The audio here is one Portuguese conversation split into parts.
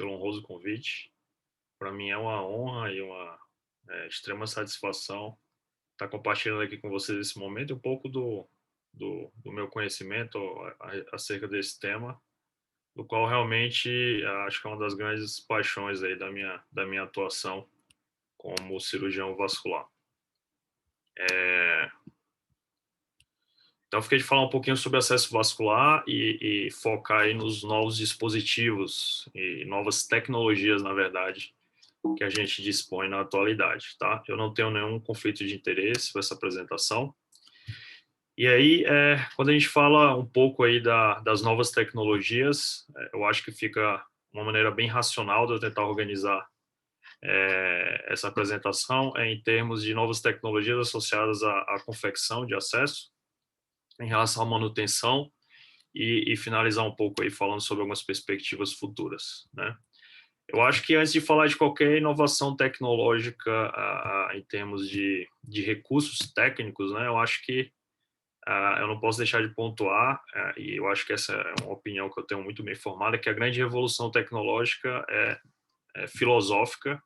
pelo honroso convite. Para mim é uma honra e uma extrema satisfação estar compartilhando aqui com vocês esse momento um pouco do meu conhecimento acerca desse tema, do qual realmente acho que é uma das grandes paixões aí da minha atuação como cirurgião vascular. Então, eu fiquei de falar um pouquinho sobre acesso vascular e focar aí nos novos dispositivos e novas tecnologias, na verdade, que a gente dispõe na atualidade, tá? Eu não tenho nenhum conflito de interesse com essa apresentação. E aí, quando a gente fala um pouco aí das novas tecnologias, eu acho que fica uma maneira bem racional de eu tentar organizar essa apresentação em termos de novas tecnologias associadas à confecção de acesso, em relação à manutenção e finalizar um pouco aí falando sobre algumas perspectivas futuras, né? Eu acho que antes de falar de qualquer inovação tecnológica em termos de recursos técnicos, né, eu acho que eu não posso deixar de pontuar, e eu acho que essa é uma opinião que eu tenho muito bem formada, que a grande revolução tecnológica é filosófica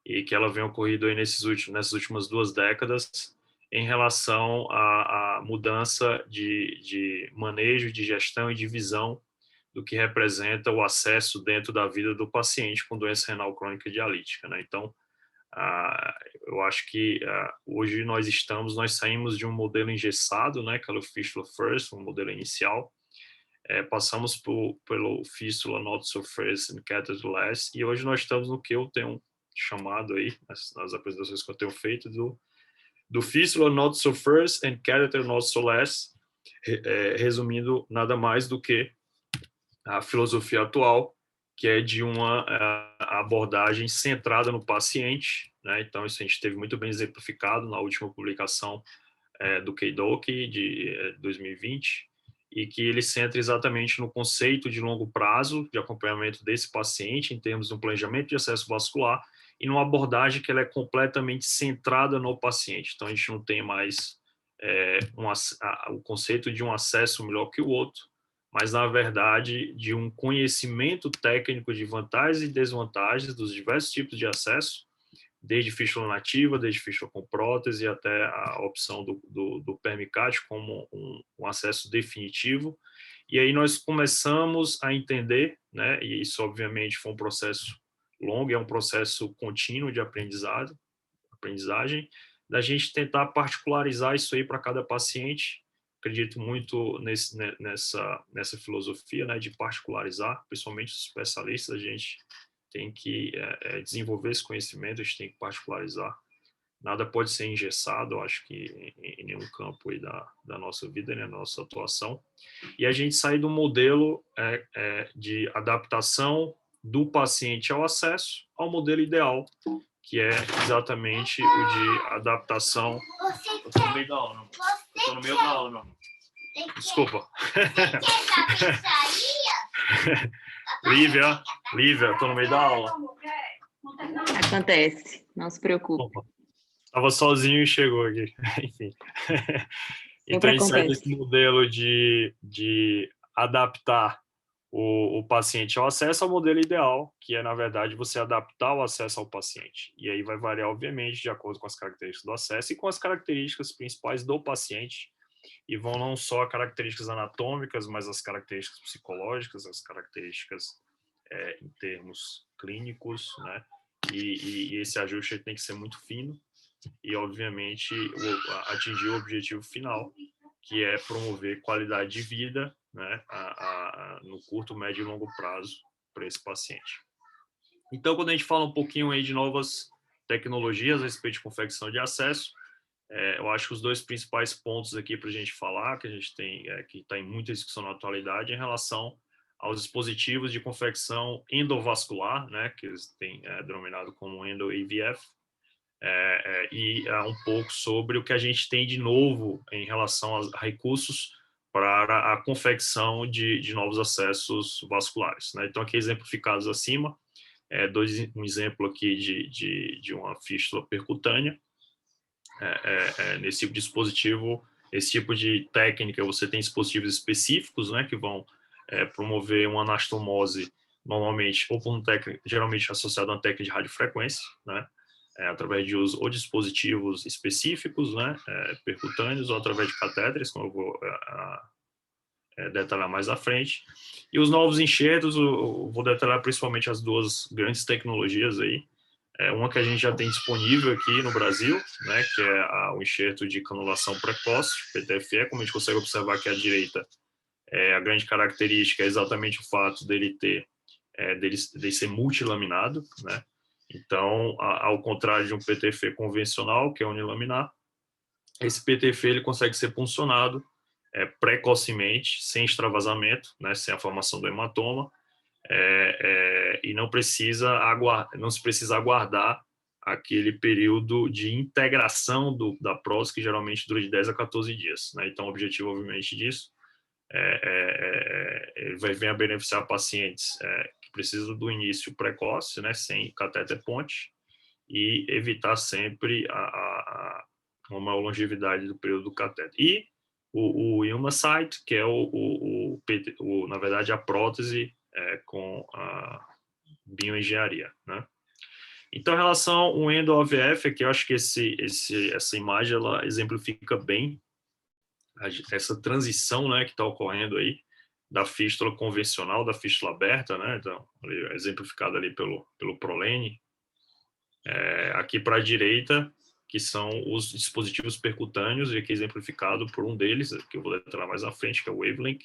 e que ela vem ocorrendo aí nessas últimas 2 décadas em relação à mudança de manejo, de gestão e de visão do que representa o acesso dentro da vida do paciente com doença renal crônica dialítica, né? Então, eu acho que hoje nós saímos de um modelo engessado, né, que era o Fistula First, um modelo inicial, passamos pelo Fistula Not So First and Catheter Last, e hoje nós estamos no que eu tenho chamado aí, nas apresentações que eu tenho feito, do Fistula Not So First and Catheter Not So Last, resumindo nada mais do que a filosofia atual, que é de uma abordagem centrada no paciente, né? Então, isso a gente teve muito bem exemplificado na última publicação do Keidoki, de 2020, e que ele centra exatamente no conceito de longo prazo de acompanhamento desse paciente em termos de um planejamento de acesso vascular e numa abordagem que ela é completamente centrada no paciente. Então, a gente não tem mais o conceito de um acesso melhor que o outro, mas, na verdade, de um conhecimento técnico de vantagens e desvantagens dos diversos tipos de acesso, desde fístula nativa, desde fístula com prótese, até a opção do permicate como um acesso definitivo. E aí nós começamos a entender, né, e isso, obviamente, foi um processo longo, é um processo contínuo de aprendizagem, da gente tentar particularizar isso aí para cada paciente. Acredito muito nessa filosofia, né, de particularizar, principalmente os especialistas. A gente tem que desenvolver esse conhecimento, a gente tem que particularizar. Nada pode ser engessado, eu acho que em nenhum campo aí da nossa vida, né, da nossa atuação. E a gente sai do modelo de adaptação do paciente ao acesso ao modelo ideal, que é exatamente o de adaptação. Eu estou no meio da aula, não. Estou no meio da aula, não. Desculpa. Lívia, estou no meio da aula. Acontece, não se preocupe. Estava sozinho e chegou aqui. Enfim. Então, a gente sai desse modelo de adaptar o paciente ao acesso ao modelo ideal, que é, na verdade, você adaptar o acesso ao paciente. E aí vai variar, obviamente, de acordo com as características do acesso e com as características principais do paciente, e vão não só características anatômicas, mas as características psicológicas, as características em termos clínicos, né? E esse ajuste tem que ser muito fino e, obviamente, atingir o objetivo final, que é promover qualidade de vida, né, no curto, médio e longo prazo para esse paciente. Então, quando a gente fala um pouquinho aí de novas tecnologias a respeito de confecção de acesso, eu acho que os 2 principais pontos aqui para a gente falar, que a gente tem, que está em muita discussão na atualidade, em relação aos dispositivos de confecção endovascular, né, que eles têm denominado como endo-AVF, e um pouco sobre o que a gente tem de novo em relação a recursos para a confecção de novos acessos vasculares, né? Então, aqui exemplificados acima, um exemplo aqui de uma fístula percutânea. Nesse tipo de dispositivo, esse tipo de técnica, você tem dispositivos específicos, né, que vão promover uma anastomose normalmente, ou por geralmente associado a uma técnica de radiofrequência, né? Através de uso ou dispositivos específicos, né? Percutâneos, ou através de catéteres, como eu vou detalhar mais à frente. E os novos enxertos, eu vou detalhar principalmente as duas grandes tecnologias aí. Uma que a gente já tem disponível aqui no Brasil, né, que é o enxerto de canulação precoce, PTFE, como a gente consegue observar aqui à direita. A grande característica é exatamente o fato dele dele ser multilaminado, né? Então, ao contrário de um PTFE convencional, que é unilaminar, esse PTFE ele consegue ser puncionado precocemente, sem extravasamento, né, sem a formação do hematoma, e não se precisa aguardar aquele período de integração da próstata, que geralmente dura de 10 a 14 dias. Né? Então, o objetivo, obviamente, disso vem a beneficiar pacientes que precisam do início precoce, né, sem catéter ponte, e evitar sempre uma maior longevidade do período do catéter. E o Ilmacite, que é na verdade, a prótese com a bioengenharia, né? Então, em relação ao endo-OVF, aqui eu acho que essa imagem ela exemplifica bem essa transição, né, que está ocorrendo aí da fístula convencional, da fístula aberta, né? Então, exemplificado ali pelo Prolene. Aqui para a direita, que são os dispositivos percutâneos, e aqui exemplificado por um deles, que eu vou detalhar mais à frente, que é o Wavelink,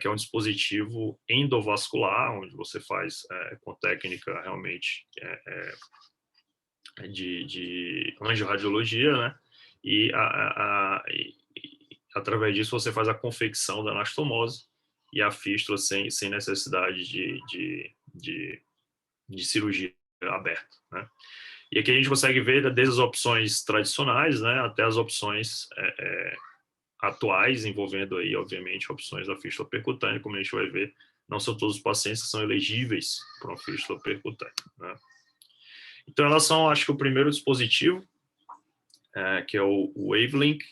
que é um dispositivo endovascular, onde você faz com técnica realmente de angiorradiologia, né? E através disso você faz a confecção da anastomose e a fístula sem necessidade de cirurgia aberta, né? E aqui a gente consegue ver desde as opções tradicionais, né, até as opções atuais, envolvendo aí, obviamente, opções da fístula percutânea, como a gente vai ver, não são todos os pacientes que são elegíveis para uma fístula percutânea, né? Então, em relação, acho que o primeiro dispositivo, que é o Wavelink,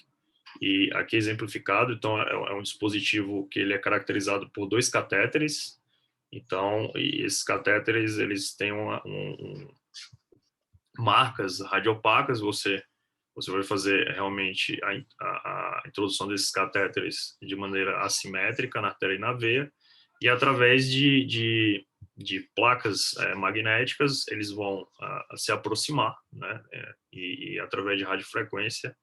e aqui exemplificado, então, é um dispositivo que ele é caracterizado por 2 catéteres. Então, e esses catéteres, eles têm marcas radiopacas, você vai fazer realmente a introdução desses catéteres de maneira assimétrica na artéria e na veia, e através de placas magnéticas, eles vão se aproximar, né? E através de radiofrequência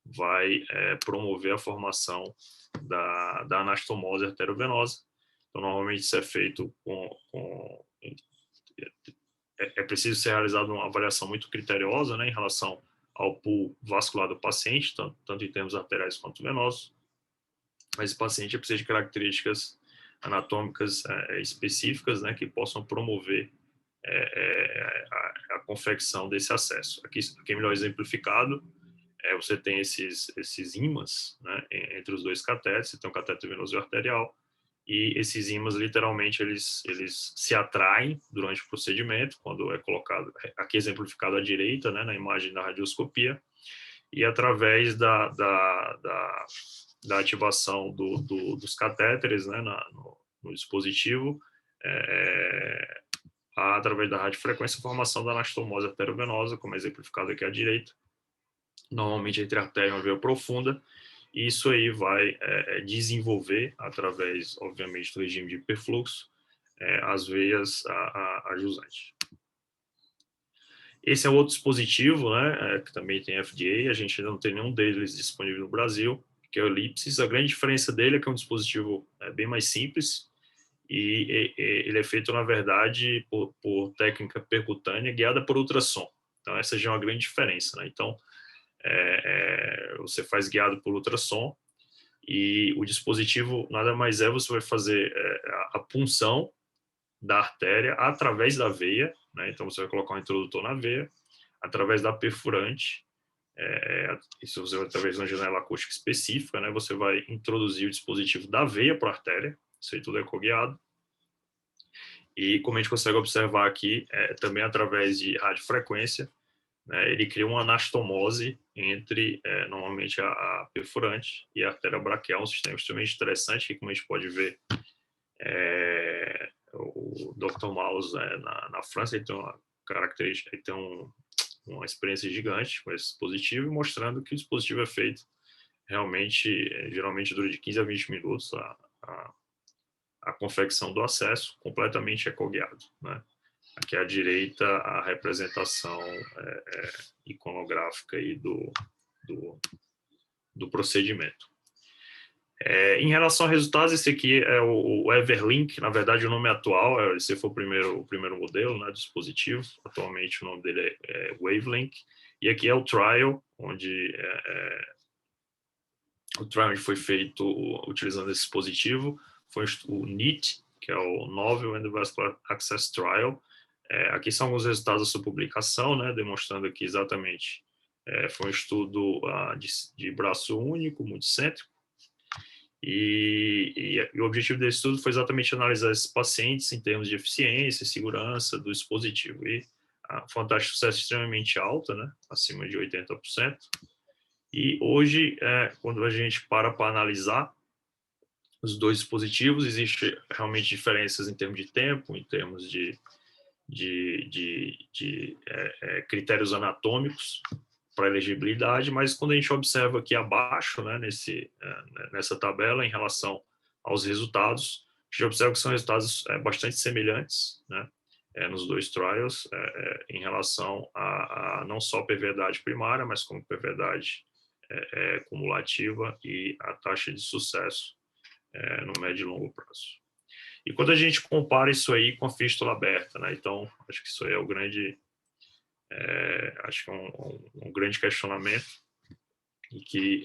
vai promover a formação da anastomose arteriovenosa. Então, normalmente isso é feito é preciso ser realizada uma avaliação muito criteriosa, né, em relação ao pool vascular do paciente, tanto em termos arteriais quanto venosos, mas esse paciente precisa de características anatômicas específicas, né, que possam promover a confecção desse acesso. Aqui é melhor exemplificado, você tem esses ímãs, né, entre os 2 catéteres, você tem um catéter venoso e arterial, e esses ímãs, literalmente, eles se atraem durante o procedimento, quando é colocado, aqui exemplificado à direita, né, na imagem da radioscopia, e através da ativação dos catéteres, né, no dispositivo, através da radiofrequência, a formação da anastomose arteriovenosa, como é exemplificado aqui à direita, normalmente entre a artéria e uma veia profunda. E isso aí vai desenvolver, através, obviamente, do regime de hiperfluxo, as veias adjusantes. Esse é outro dispositivo, né, que também tem FDA, a gente ainda não tem nenhum deles disponível no Brasil, que é o Ellipsis. A grande diferença dele é que é um dispositivo bem mais simples, e ele é feito, na verdade, por técnica percutânea guiada por ultrassom. Então, essa já é uma grande diferença, né? Então, você faz guiado por ultrassom, e o dispositivo nada mais você vai fazer a punção da artéria através da veia, né? Então você vai colocar um introdutor na veia, através da perfurante, isso você vai através de uma janela acústica específica, né? Você vai introduzir o dispositivo da veia para a artéria, isso aí tudo é ecoguiado, e como a gente consegue observar aqui, também através de radiofrequência, ele cria uma anastomose entre, normalmente, a perfurante e a artéria braquial, um sistema extremamente interessante, que, como a gente pode ver, o Dr. Mouse na França, ele tem uma característica, ele tem uma experiência gigante com esse dispositivo, mostrando que o dispositivo é feito realmente, geralmente dura de 15 a 20 minutos a confecção do acesso, completamente ecoguiado, né? Aqui à direita, a representação iconográfica aí do procedimento. Em relação a resultados, esse aqui é o Everlink, na verdade o nome atual, esse foi o primeiro modelo, né, do dispositivo, atualmente o nome dele é Wavelink, e aqui é o Trial, onde o trial foi feito utilizando esse dispositivo, foi o NEAT, que é o Novel Endovascular Access Trial. Aqui são alguns resultados da sua publicação, né, demonstrando aqui exatamente, foi um estudo de braço único, multicêntrico, e o objetivo desse estudo foi exatamente analisar esses pacientes em termos de eficiência e segurança do dispositivo. E foi uma taxa de sucesso extremamente alta, né, acima de 80%. E hoje, quando a gente para analisar os dois dispositivos, existe realmente diferenças em termos de tempo, em termos de critérios anatômicos para elegibilidade, mas quando a gente observa aqui abaixo, né, nessa tabela, em relação aos resultados, a gente observa que são resultados bastante semelhantes, né, nos dois trials, em relação a não só pervierdade primária, mas como pervierdade cumulativa e a taxa de sucesso no médio e longo prazo. E quando a gente compara isso aí com a fístula aberta, né? Então, acho que isso aí é o grande, acho que é um grande questionamento e que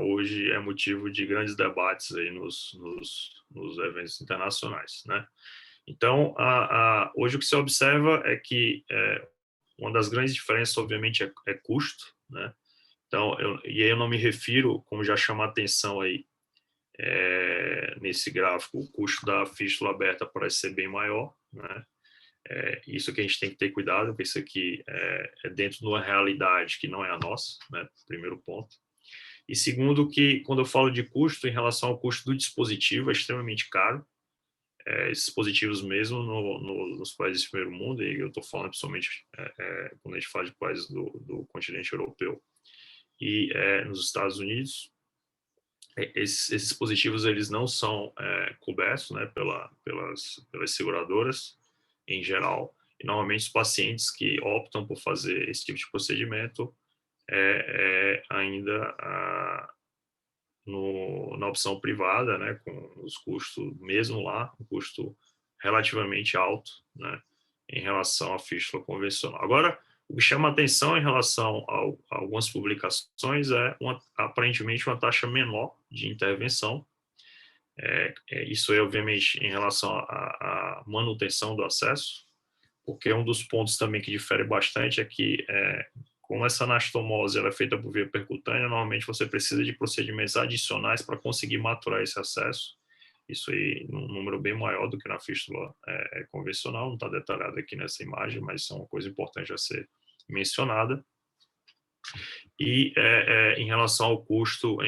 hoje é motivo de grandes debates aí nos eventos internacionais, né? Então, hoje o que se observa é que uma das grandes diferenças, obviamente, é custo, né? Então, e aí eu não me refiro, como já chama a atenção aí, nesse gráfico, o custo da fístula aberta parece ser bem maior, né? Isso que a gente tem que ter cuidado, porque isso aqui é dentro de uma realidade que não é a nossa, né? Primeiro ponto. E segundo, que quando eu falo de custo, em relação ao custo do dispositivo, é extremamente caro. Esses dispositivos mesmo nos países do primeiro mundo, e eu estou falando principalmente quando a gente fala de países do continente europeu e nos Estados Unidos, esses dispositivos eles não são cobertos, né, pelas seguradoras em geral, e normalmente os pacientes que optam por fazer esse tipo de procedimento ainda na opção privada, né, com os custos, mesmo lá, um custo relativamente alto, né, em relação à fístula convencional. Agora, o que chama atenção em relação a algumas publicações aparentemente uma taxa menor de intervenção. Isso é, obviamente, em relação à manutenção do acesso, porque um dos pontos também que difere bastante é que, como essa anastomose ela é feita por via percutânea, normalmente você precisa de procedimentos adicionais para conseguir maturar esse acesso. Isso aí, num número bem maior do que na fístula convencional, não está detalhado aqui nessa imagem, mas é uma coisa importante a ser mencionada. E em relação ao custo,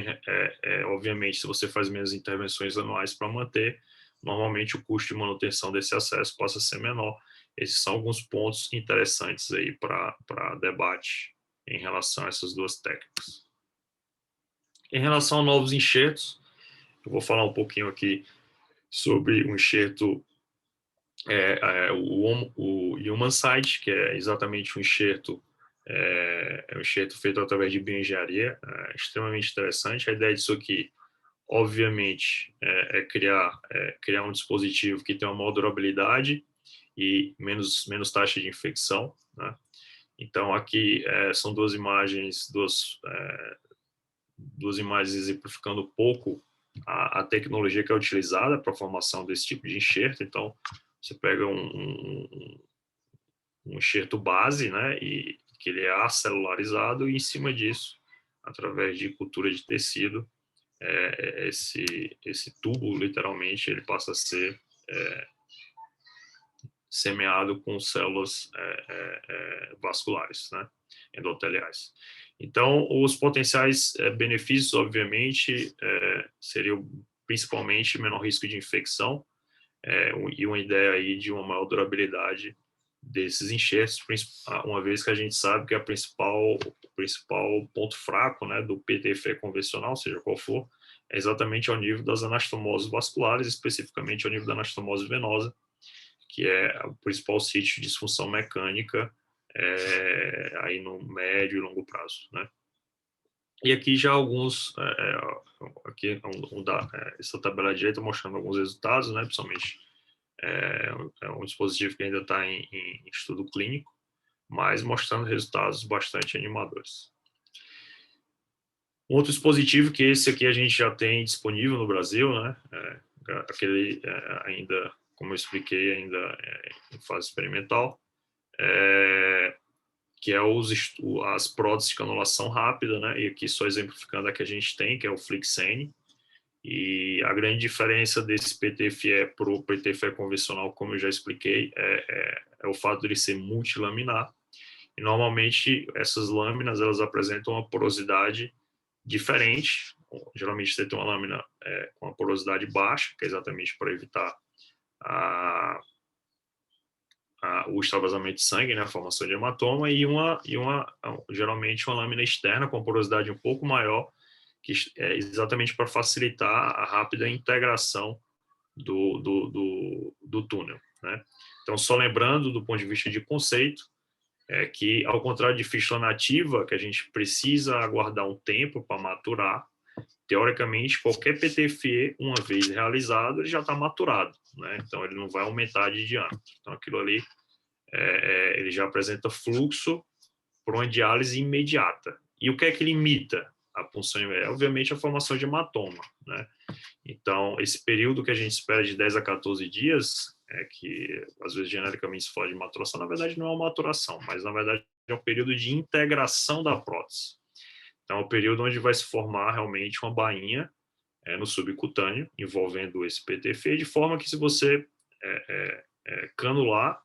obviamente, se você faz menos intervenções anuais para manter, normalmente o custo de manutenção desse acesso possa ser menor. Esses são alguns pontos interessantes aí para debate em relação a essas duas técnicas. Em relação a novos enxertos, eu vou falar um pouquinho aqui sobre o enxerto, o Humanside, que é exatamente um enxerto um enxerto feito através de bioengenharia, extremamente interessante. A ideia disso aqui, obviamente, é criar um dispositivo que tenha uma maior durabilidade e menos taxa de infecção, né? Então, aqui são duas imagens exemplificando um pouco a tecnologia que é utilizada para a formação desse tipo de enxerto. Então, você pega um enxerto base, né, e que ele é acelularizado, e em cima disso, através de cultura de tecido, esse tubo, literalmente, ele passa a ser semeado com células vasculares, né, endoteliais. Então, os potenciais benefícios, obviamente, seriam principalmente menor risco de infecção, e uma ideia aí de uma maior durabilidade desses enxertos, uma vez que a gente sabe que o principal ponto fraco, né, do PTFE convencional, seja qual for, é exatamente ao nível das anastomoses vasculares, especificamente ao nível da anastomose venosa, que é o principal sítio de disfunção mecânica aí no médio e longo prazo, né? E aqui já alguns, aqui essa tabela direita mostrando alguns resultados, né, principalmente é um dispositivo que ainda está em estudo clínico, mas mostrando resultados bastante animadores. Um outro dispositivo que esse aqui a gente já tem disponível no Brasil, né, aquele ainda, como eu expliquei, ainda em fase experimental, que é as próteses de canulação rápida, né, e aqui só exemplificando a que a gente tem, que é o Flixene. E a grande diferença desse PTFE para o PTFE convencional, como eu já expliquei, é o fato de ele ser multilaminar. E normalmente essas lâminas elas apresentam uma porosidade diferente. Geralmente você tem uma lâmina com uma porosidade baixa, que é exatamente para evitar o extravasamento de sangue, né, a formação de hematoma, e geralmente uma lâmina externa com porosidade um pouco maior, que é exatamente para facilitar a rápida integração do túnel, né? Então, só lembrando do ponto de vista de conceito, que ao contrário de fístula nativa, que a gente precisa aguardar um tempo para maturar, teoricamente, qualquer PTFE, uma vez realizado, ele já está maturado, né? Então, ele não vai aumentar de diâmetro. Então, aquilo ali, ele já apresenta fluxo para uma diálise imediata. E o que é que limita a punção? Obviamente, a formação de hematoma, né? Então, esse período que a gente espera de 10 a 14 dias, que às vezes genericamente se fala de maturação, na verdade não é uma maturação, mas na verdade é um período de integração da prótese. Então, é um período onde vai se formar realmente uma bainha no subcutâneo, envolvendo esse PTFE, de forma que se você canular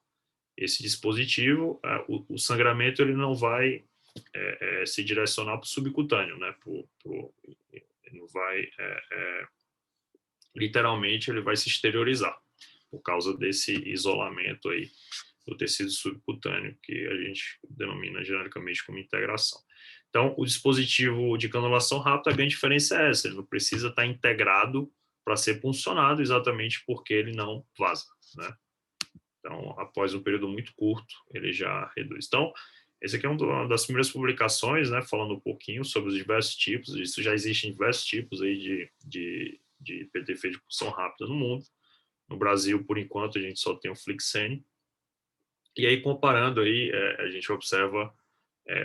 esse dispositivo, o sangramento ele não vai se direcionar para o subcutâneo, né? Ele não vai, literalmente, ele vai se exteriorizar por causa desse isolamento aí do tecido subcutâneo, que a gente denomina genericamente como integração. Então, o dispositivo de canulação rápida, a grande diferença é essa, ele não precisa estar integrado para ser puncionado, exatamente porque ele não vaza, né? Então, após um período muito curto, ele já reduz. Então, esse aqui é uma das primeiras publicações, né, falando um pouquinho sobre os diversos tipos. Isso já existem diversos tipos aí de PTFE de punção rápida no mundo. No Brasil, por enquanto, a gente só tem o Flixene. E aí, comparando aí, a gente observa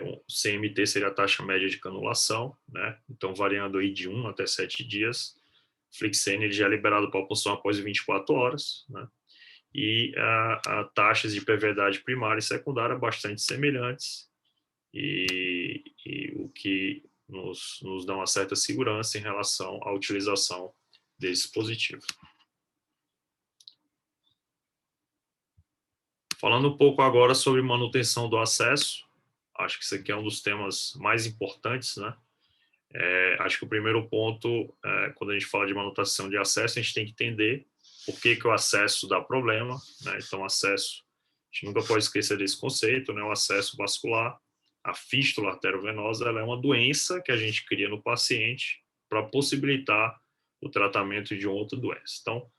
o CMT seria a taxa média de canulação, né? Então, variando aí de 1 até 7 dias. Flixene ele já é liberado para a punção após 24 horas, né? E taxas de pervierdade primária e secundária bastante semelhantes e o que nos dá uma certa segurança em relação à utilização desse dispositivo. Falando um pouco agora sobre manutenção do acesso, acho que isso aqui é um dos temas mais importantes, né? Acho que o primeiro ponto, quando a gente fala de manutenção de acesso, a gente tem que entender por que o acesso dá problema, né? Então, acesso, a gente nunca pode esquecer desse conceito, né? O acesso vascular, a fístula arteriovenosa, ela é uma doença que a gente cria no paciente para possibilitar o tratamento de outra doença. Então,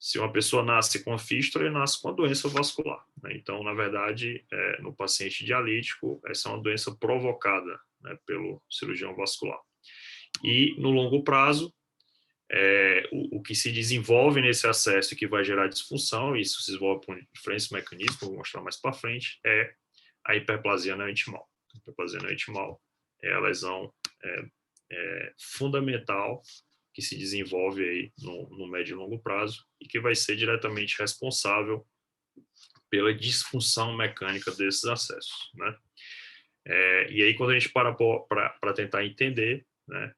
se uma pessoa nasce com a fístula, ele nasce com a doença vascular, né? Então, na verdade, no paciente dialítico, essa é uma doença provocada, né, pelo cirurgião vascular. E, no longo prazo, o que se desenvolve nesse acesso e que vai gerar disfunção, e isso se desenvolve por diferentes mecanismos, vou mostrar mais para frente, é a hiperplasia neointimal. A hiperplasia neointimal é a lesão fundamental que se desenvolve aí no médio e longo prazo e que vai ser diretamente responsável pela disfunção mecânica desses acessos, né? E aí, quando a gente para tentar entender, né,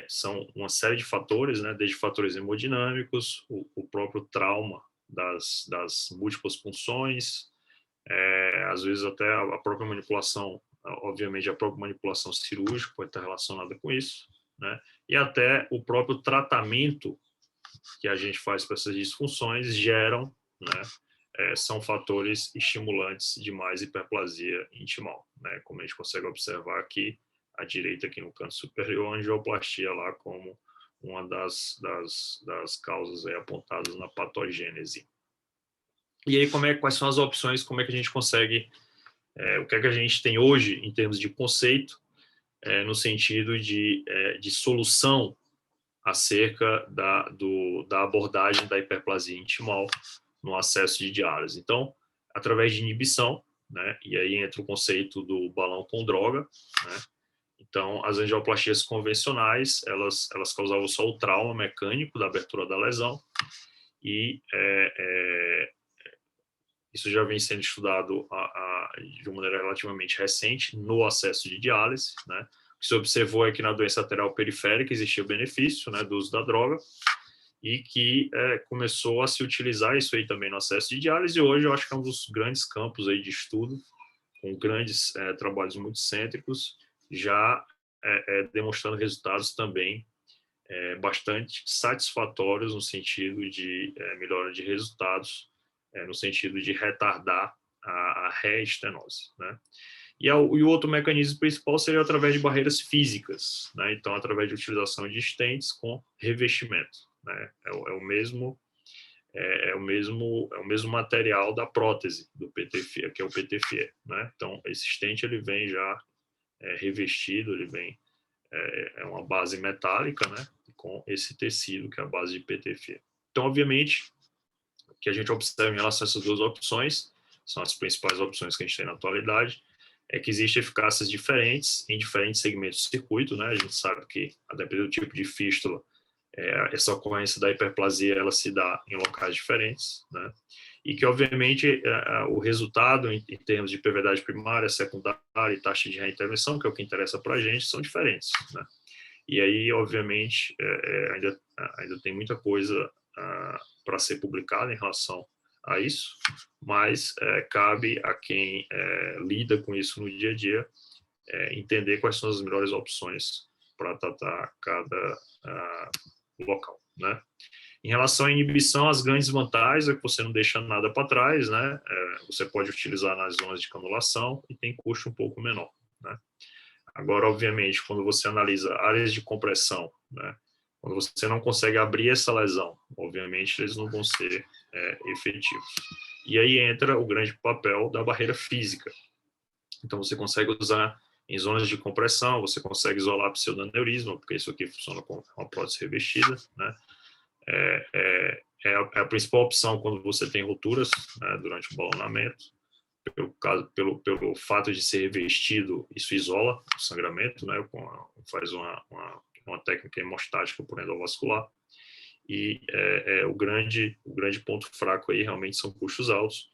são uma série de fatores, né, desde fatores hemodinâmicos, o próprio trauma das múltiplas punções, às vezes até a própria manipulação, obviamente a própria manipulação cirúrgica pode estar relacionada com isso, né, e até o próprio tratamento que a gente faz para essas disfunções geram, né, são fatores estimulantes de mais hiperplasia intimal, né? Como a gente consegue observar aqui, à direita aqui no canto superior, a angioplastia lá como uma das causas aí apontadas na patogênese. E aí, quais são as opções, como é que a gente consegue, o que é que a gente tem hoje em termos de conceito, no sentido de solução acerca da abordagem da hiperplasia intimal no acesso de diálise. Então, através de inibição, né, e aí entra o conceito do balão com droga, né. Então, as angioplastias convencionais, elas causavam só o trauma mecânico da abertura da lesão, e isso já vem sendo estudado de uma maneira relativamente recente no acesso de diálise, né. O que se observou é que na doença lateral periférica existia o benefício, né, do uso da droga, e que começou a se utilizar isso aí também no acesso de diálise, e hoje eu acho que é um dos grandes campos aí de estudo, com grandes trabalhos muito cêntricos, já demonstrando resultados também bastante satisfatórios no sentido de melhora de resultados, no sentido de retardar a reestenose, né? E o outro mecanismo principal seria através de barreiras físicas, né? Então, através de utilização de stents com revestimento, né? É o mesmo material da prótese do PTFE, que é o PTFE, né? Então, esse stent ele vem já revestido, ele vem é uma base metálica, né? Com esse tecido que é a base de PTFE. Então, obviamente, o que a gente observa em relação a essas duas opções, são as principais opções que a gente tem na atualidade, é que existem eficácias diferentes em diferentes segmentos do circuito, né? A gente sabe que, a depender do tipo de fístula, essa ocorrência da hiperplasia ela se dá em locais diferentes, né? E que, obviamente, o resultado em termos de pervierdade primária, secundária e taxa de reintervenção, que é o que interessa para a gente, são diferentes, né? E aí, obviamente, ainda tem muita coisa para ser publicada em relação a isso, mas cabe a quem lida com isso no dia a dia entender quais são as melhores opções para tratar cada local, né? Em relação à inibição, as grandes vantagens é que você não deixa nada para trás, né? Você pode utilizar nas zonas de canulação e tem custo um pouco menor, né? Agora, obviamente, quando você analisa áreas de compressão, né? Quando você não consegue abrir essa lesão, obviamente eles não vão ser efetivos. E aí entra o grande papel da barreira física. Então, você consegue usar em zonas de compressão, você consegue isolar pseudoneurisma, porque isso aqui funciona com uma prótese revestida, né? É a principal opção quando você tem rupturas, né, durante o balonamento. Pelo fato de ser revestido, isso isola o sangramento, né? Faz uma técnica hemostática por endovascular. E o grande ponto fraco aí realmente são custos altos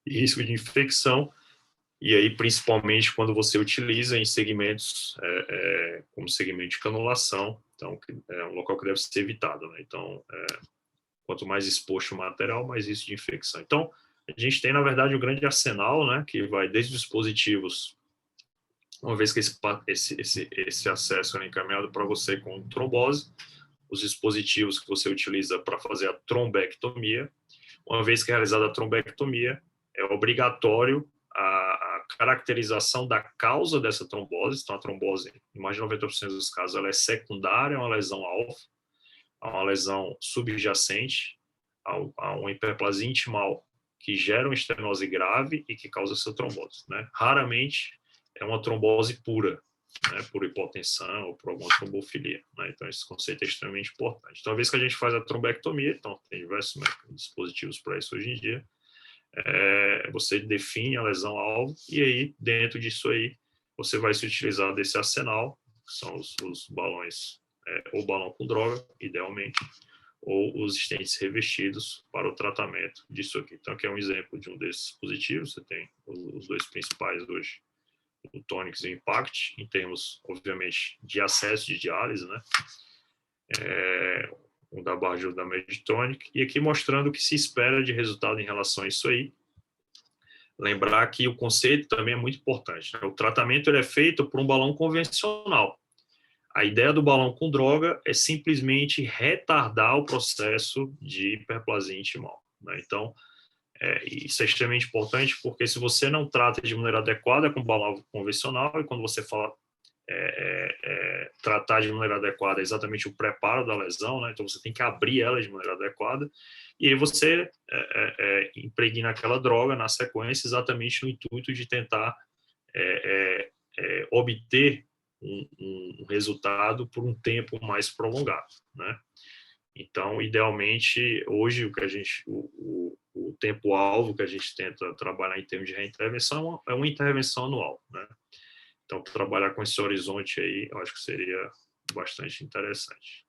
e risco de infecção. E aí, principalmente, quando você utiliza em segmentos como segmento de canulação, então, é um local que deve ser evitado, né? Então, quanto mais exposto o material, mais risco de infecção. Então, a gente tem, na verdade, um grande arsenal, né? Que vai desde os dispositivos, uma vez que esse acesso é encaminhado para você com trombose, os dispositivos que você utiliza para fazer a trombectomia. Uma vez que é realizada a trombectomia, é obrigatório a caracterização da causa dessa trombose. Então, a trombose, em mais de 90% dos casos, ela é secundária a uma lesão-alvo, a uma lesão subjacente, a uma hiperplasia intimal que gera uma estenose grave e que causa essa trombose, né? Raramente é uma trombose pura, né, por hipotensão ou por alguma trombofilia, né? Então, esse conceito é extremamente importante. Então, uma vez que a gente faz a trombectomia, então, tem diversos dispositivos para isso hoje em dia, você define a lesão-alvo e aí, dentro disso aí, você vai se utilizar desse arsenal, que são os balões, ou balão com droga, idealmente, ou os stents revestidos para o tratamento disso aqui. Então, aqui é um exemplo de um desses dispositivos. Você tem os dois principais hoje, o Tonix e o Impact, em termos, obviamente, de acesso de diálise, né? Um da Bajul da Medtronic, e aqui mostrando o que se espera de resultado em relação a isso aí. Lembrar que o conceito também é muito importante, né? O tratamento ele é feito por um balão convencional. A ideia do balão com droga é simplesmente retardar o processo de hiperplasia intimal, né? Então, isso é extremamente importante, porque se você não trata de maneira adequada com balão convencional, e quando você fala tratar de maneira adequada é exatamente o preparo da lesão, né? Então você tem que abrir ela de maneira adequada, e aí você impregna aquela droga na sequência exatamente no intuito de tentar obter um resultado por um tempo mais prolongado, né? Então, idealmente, hoje o tempo-alvo que a gente tenta trabalhar em termos de reintervenção é uma intervenção anual, né? Então, trabalhar com esse horizonte aí, eu acho que seria bastante interessante.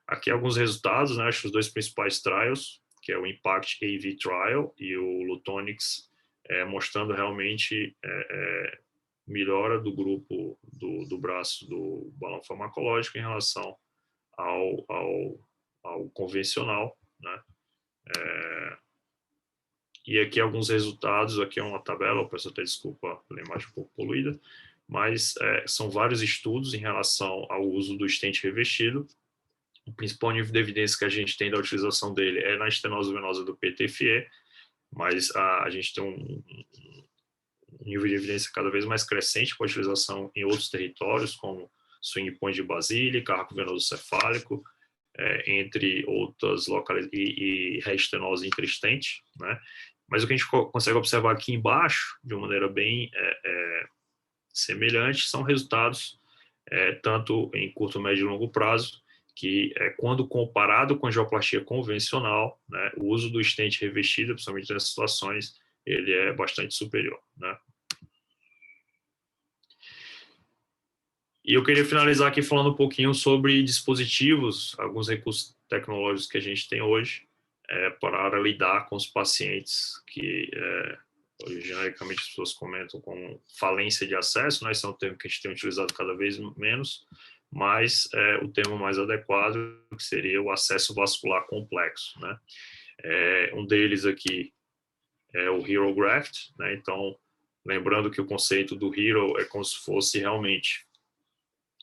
Aqui alguns resultados, né? Acho que os dois principais trials, que é o Impact AV Trial e o Lutonix, mostrando realmente melhora do grupo do braço do balão farmacológico em relação ao convencional, né? E aqui alguns resultados, aqui é uma tabela, eu peço até desculpa pela imagem um pouco poluída, mas são vários estudos em relação ao uso do stent revestido. O principal nível de evidência que a gente tem da utilização dele é na estenose venosa do PTFE, mas a gente tem um nível de evidência cada vez mais crescente com a utilização em outros territórios, como swing point de basílica, arco venoso cefálico, entre outras localidades, e restenose intrastente, né? Mas o que a gente consegue observar aqui embaixo, de uma maneira bem semelhante, são resultados tanto em curto, médio e longo prazo, que quando comparado com a angioplastia convencional, né, o uso do stent revestido, principalmente nessas situações, ele é bastante superior, né? E eu queria finalizar aqui falando um pouquinho sobre dispositivos, alguns recursos tecnológicos que a gente tem hoje para lidar com os pacientes que, genericamente, as pessoas comentam como falência de acesso, né? Esse é um termo que a gente tem utilizado cada vez menos, mas o termo mais adequado que seria o acesso vascular complexo, né? Um deles aqui é o Hero Graft, né? Então, lembrando que o conceito do Hero é como se fosse realmente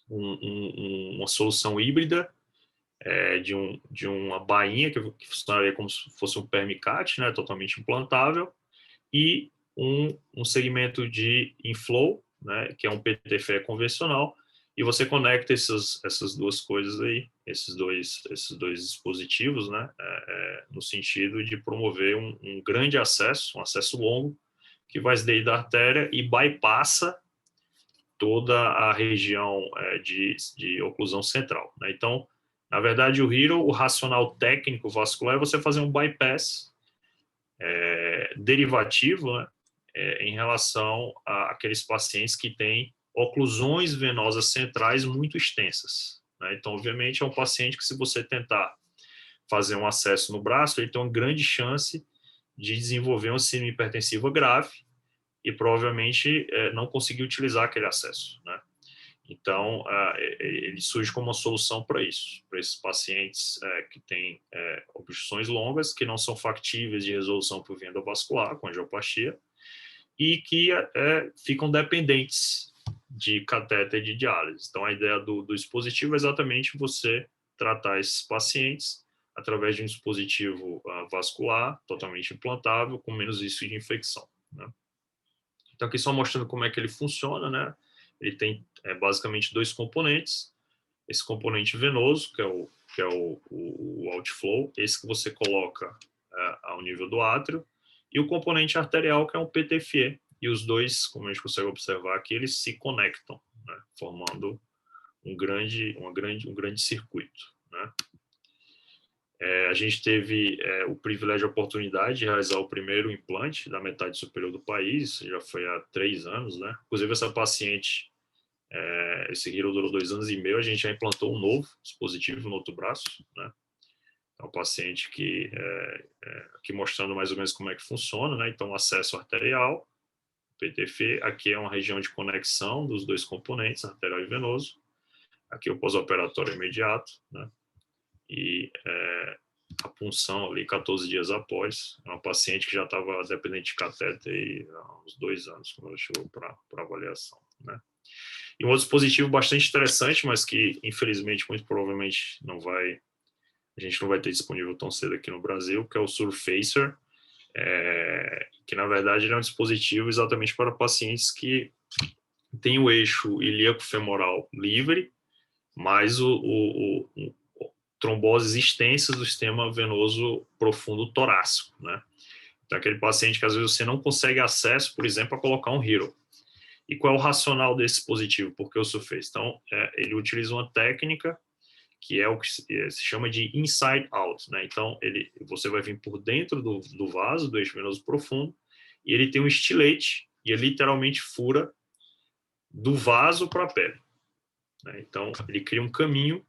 uma solução híbrida de uma bainha que funcionaria como se fosse um permicate, né, totalmente implantável, e um segmento de inflow, né, que é um PTFE convencional, e você conecta essas duas coisas aí, esses dois dispositivos, né, no sentido de promover um grande acesso, um acesso longo, que vai desde a artéria e bypassa toda a região de oclusão central, né? Então, na verdade, o HERO, o racional técnico vascular, é você fazer um bypass derivativo, né, em relação àqueles pacientes que têm oclusões venosas centrais muito extensas, né? Então, obviamente, é um paciente que, se você tentar fazer um acesso no braço, ele tem uma grande chance de desenvolver uma síndrome hipertensiva grave e provavelmente não conseguir utilizar aquele acesso, né? Então, ele surge como uma solução para isso, para esses pacientes que têm obstruções longas, que não são factíveis de resolução por via endovascular, com angioplastia, e que ficam dependentes de catéter de diálise. Então, a ideia do dispositivo é exatamente você tratar esses pacientes através de um dispositivo vascular, totalmente implantável, com menos risco de infecção, né? Então, aqui só mostrando como é que ele funciona, né? Ele tem basicamente dois componentes. Esse componente venoso, que é o outflow, esse que você coloca ao nível do átrio, e o componente arterial, que é um PTFE. E os dois, como a gente consegue observar aqui, eles se conectam, né? Formando um grande circuito, né? A gente teve o privilégio e a oportunidade de realizar o primeiro implante da metade superior do país, já foi há 3 anos, né? Inclusive, essa paciente, esse Hero durou 2 anos e meio, a gente já implantou um novo dispositivo no outro braço, né? É um paciente que, aqui mostrando mais ou menos como é que funciona, né? Então, acesso arterial, PTFE, aqui é uma região de conexão dos dois componentes, arterial e venoso, aqui é o pós-operatório imediato, né? E a punção ali 14 dias após. É uma paciente que já estava dependente de catéter há uns 2 anos, quando ela chegou para avaliação, né? E um outro dispositivo bastante interessante, mas que, infelizmente, muito provavelmente a gente não vai ter disponível tão cedo aqui no Brasil, que é o Surfacer, que, na verdade, ele é um dispositivo exatamente para pacientes que têm o eixo ilíaco-femoral livre, mais tromboses extensas do sistema venoso profundo torácico, né? Então, aquele paciente que às vezes você não consegue acesso, por exemplo, a colocar um HERO. E qual é o racional desse dispositivo? Por que o Surface? Então, ele utiliza uma técnica que é o que se chama de inside out, né? Então, você vai vir por dentro do vaso, do eixo venoso profundo, e ele tem um estilete, e ele literalmente fura do vaso para a pele, né? Então, ele cria um caminho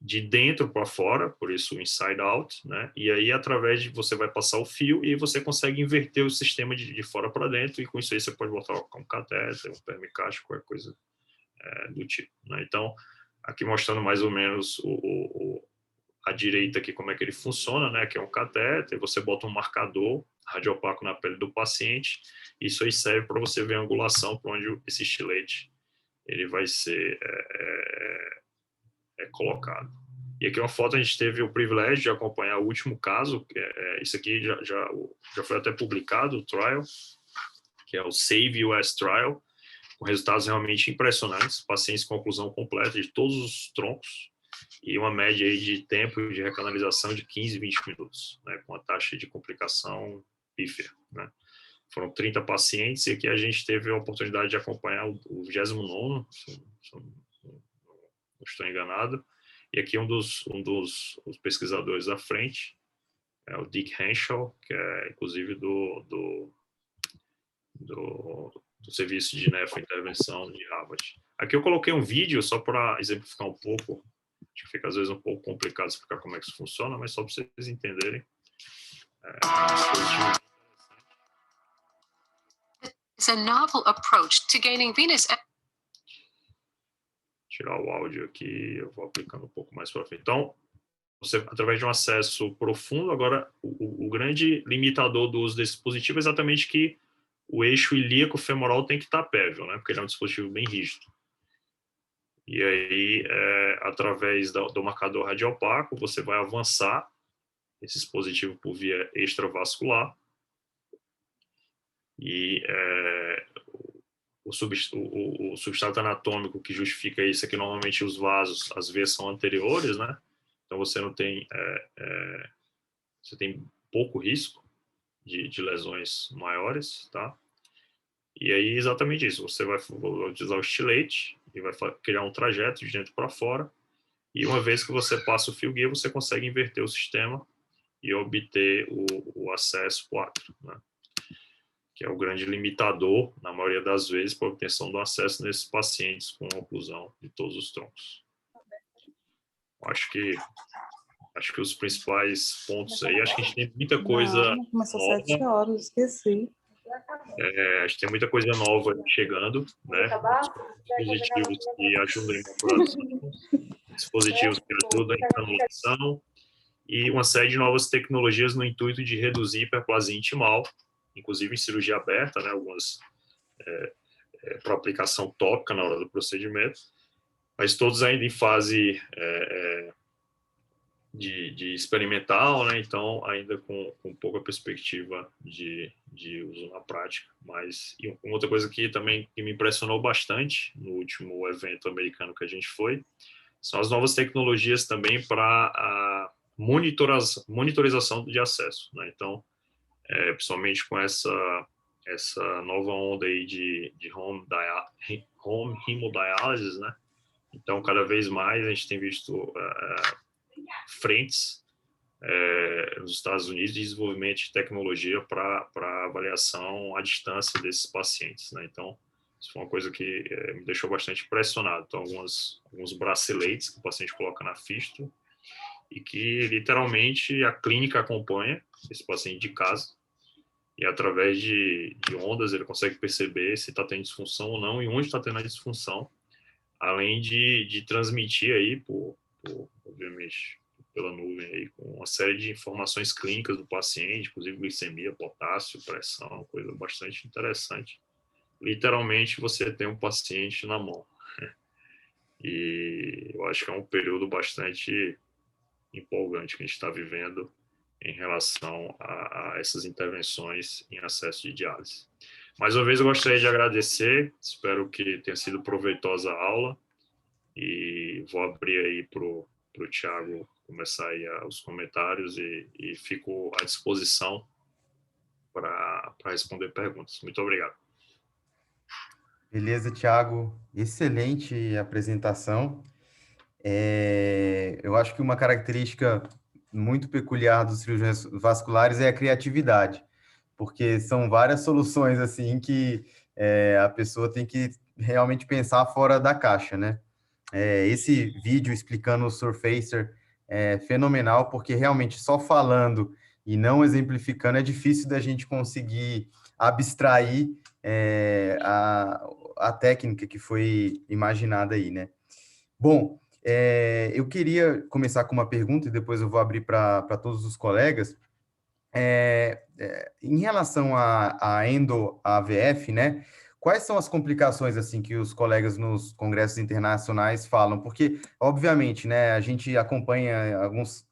de dentro para fora, por isso o inside out, né? E aí, através de você vai passar o fio e você consegue inverter o sistema de fora para dentro, e com isso aí você pode botar um catéter, um permicástico, qualquer coisa do tipo, né? Então, aqui mostrando mais ou menos a direita aqui como é que ele funciona, né? Que é um catéter, você bota um marcador radiopaco na pele do paciente, isso aí serve para você ver a angulação para onde esse estilete ele vai ser colocado. E aqui uma foto, a gente teve o privilégio de acompanhar o último caso, isso aqui já foi até publicado, o trial, que é o SAVE US Trial, com resultados realmente impressionantes, pacientes com oclusão completa de todos os troncos, e uma média aí de tempo de recanalização de 15, 20 minutos, né, com a taxa de complicação pífia, né. Foram 30 pacientes, e aqui a gente teve a oportunidade de acompanhar o 29º, se não estou enganado, e aqui um dos os pesquisadores à frente é o Dick Henschel, que é inclusive do serviço de nefrointervenção de Harvard. Aqui eu coloquei um vídeo só para exemplificar um pouco, acho que fica às vezes um pouco complicado explicar como é que isso funciona, mas só para vocês entenderem. It's a novel approach to gaining venous. Tirar o áudio aqui, eu vou aplicando um pouco mais para frente. Então, você, através de um acesso profundo, agora o grande limitador do uso desse dispositivo é exatamente que o eixo ilíaco femoral tem que estar pével, né? Porque ele é um dispositivo bem rígido. E aí, através do marcador radiopaco, você vai avançar esse dispositivo por via extravascular, e o substrato anatômico que justifica isso é que normalmente os vasos, às vezes, são anteriores, né? Então você não tem, você tem pouco risco de lesões maiores, tá? E aí, exatamente isso, você vai utilizar o estilete e vai criar um trajeto de dentro para fora, e uma vez que você passa o fio guia, você consegue inverter o sistema e obter o acesso 4, né? Que é o grande limitador, na maioria das vezes, para a obtenção do acesso nesses pacientes com oclusão de todos os troncos. Acho que os principais pontos aí, acho que a gente tem muita coisa começou nova. 7 horas, esqueci. Acho que tem muita coisa nova chegando, né? Dispositivos que ajudam em maturação, dispositivos que ajudam em granulação, e uma série de novas tecnologias no intuito de reduzir hiperplasia intimal, inclusive em cirurgia aberta, né? Algumas para aplicação tópica na hora do procedimento, mas todos ainda em fase de experimental, né? Então ainda com pouca perspectiva de uso na prática. Mas e uma outra coisa que também que me impressionou bastante no último evento americano que a gente foi, são as novas tecnologias também para a monitorização de acesso, né? Então, principalmente com essa nova onda aí de home hemodiálise, né? Então, cada vez mais a gente tem visto frentes nos Estados Unidos de desenvolvimento de tecnologia para avaliação à distância desses pacientes, né? Então, isso foi uma coisa que me deixou bastante impressionado. Então, alguns braceletes que o paciente coloca na fístula e que, literalmente, a clínica acompanha esse paciente de casa, e através de ondas ele consegue perceber se está tendo disfunção ou não e onde está tendo a disfunção, além de transmitir aí, obviamente, pela nuvem, aí, com uma série de informações clínicas do paciente, inclusive glicemia, potássio, pressão, coisa bastante interessante. literalmente você tem um paciente na mão. E eu acho que é um período bastante empolgante que a gente está vivendo em relação a essas intervenções em acesso de diálise. Mais uma vez, eu gostaria de agradecer, espero que tenha sido proveitosa a aula, e vou abrir aí para o Thiago começar aí os comentários e fico à disposição para responder perguntas. Muito obrigado. Beleza, Thiago. Excelente apresentação. Eu acho que uma característica muito peculiar dos cirurgiões vasculares é a criatividade, porque são várias soluções assim que a pessoa tem que realmente pensar fora da caixa, né? Esse vídeo explicando o Surfacer é fenomenal, porque realmente só falando e não exemplificando é difícil da gente conseguir abstrair a técnica que foi imaginada aí, né? Bom, eu queria começar com uma pergunta e depois eu vou abrir para todos os colegas. Em relação à endo-AVF, né? Quais são as complicações assim que os colegas nos congressos internacionais falam? Porque, obviamente, né, a gente acompanha alguns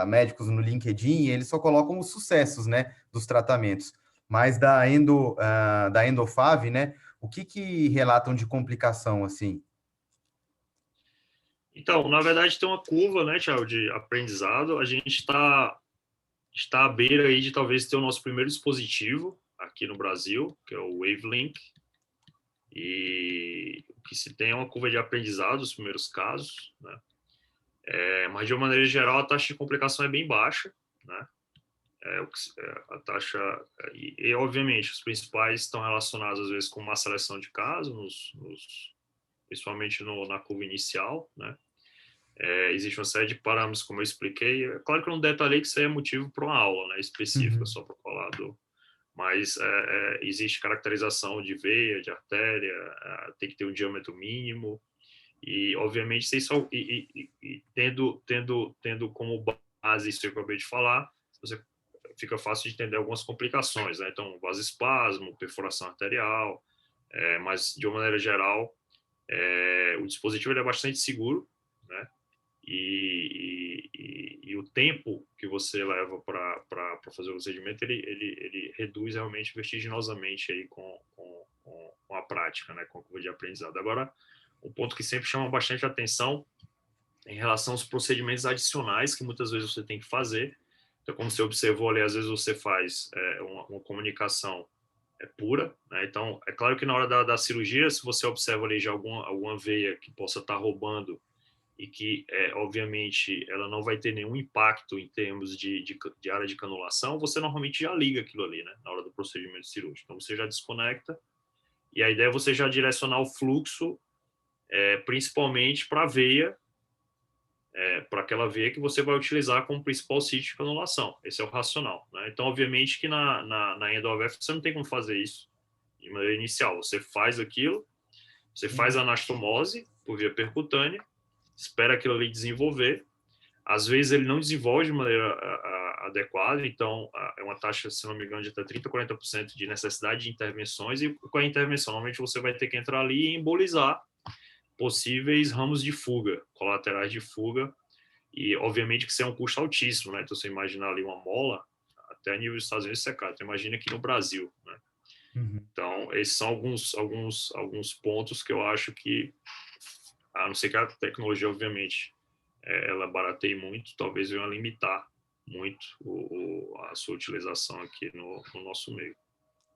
médicos no LinkedIn e eles só colocam os sucessos, né, dos tratamentos. Mas da Endofav, né, o que relatam de complicação assim? Então, na verdade, tem uma curva, né, Thiago, de aprendizado. A gente está à beira aí de talvez ter o nosso primeiro dispositivo aqui no Brasil, que é o Wavelink, e o que se tem é uma curva de aprendizado nos primeiros casos, né? Mas de uma maneira geral a taxa de complicação é bem baixa, né? A taxa e obviamente os principais estão relacionados às vezes com uma seleção de casos, principalmente na curva inicial, né? Existe uma série de parâmetros, como eu expliquei. É claro que eu não detalhei que isso aí é motivo para uma aula, né, específica, Uhum. só para falar mas existe caracterização de veia, de artéria, tem que ter um diâmetro mínimo, e obviamente tendo como base isso que eu acabei de falar, você fica fácil de entender algumas complicações, né? Então, vasoespasmo, perfuração arterial, mas de uma maneira geral, o dispositivo ele é bastante seguro, né? E o tempo que você leva para fazer o procedimento, ele reduz realmente vertiginosamente aí com a prática, né, com a curva de aprendizado. Agora, um ponto que sempre chama bastante atenção em relação aos procedimentos adicionais que muitas vezes você tem que fazer. Então, como você observou ali, às vezes você faz uma comunicação pura, né? Então, é claro que na hora da cirurgia, se você observa ali já alguma veia que possa estar roubando e que, obviamente, ela não vai ter nenhum impacto em termos de área de canulação, você normalmente já liga aquilo ali, né, na hora do procedimento cirúrgico. Então, você já desconecta e a ideia é você já direcionar o fluxo, principalmente para a veia, para aquela veia que você vai utilizar como principal sítio de canulação. Esse é o racional, né? Então, obviamente que na endo-AVF você não tem como fazer isso de maneira inicial. Você faz aquilo, você faz a anastomose por via percutânea, espera aquilo ali desenvolver. Às vezes ele não desenvolve de maneira adequada, então é uma taxa, se não me engano, de até 30% a 40% de necessidade de intervenções, e com a intervenção, normalmente você vai ter que entrar ali e embolizar possíveis ramos de fuga, colaterais de fuga, e obviamente que isso é um custo altíssimo, né? Então você imaginar ali uma mola, até a nível dos Estados Unidos isso é caro, então imagina aqui no Brasil, né? Uhum. Então esses são alguns pontos que eu acho que, a não ser que a tecnologia, obviamente, ela barateie muito, talvez venha a limitar muito a sua utilização aqui no nosso meio.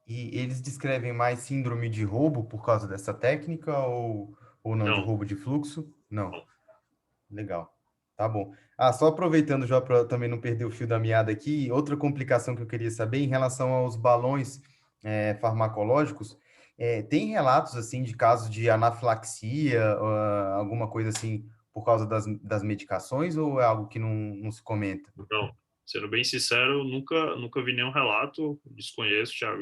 E eles descrevem mais síndrome de roubo por causa dessa técnica ou não, de Não, roubo de fluxo? Não. não. Legal. Tá bom. Ah, só aproveitando já para também não perder o fio da meada aqui, outra complicação que eu queria saber em relação aos balões farmacológicos, tem relatos assim de casos de anafilaxia, alguma coisa assim por causa das medicações ou é algo que não se comenta? Não, sendo bem sincero, nunca vi nenhum relato, desconheço, Thiago.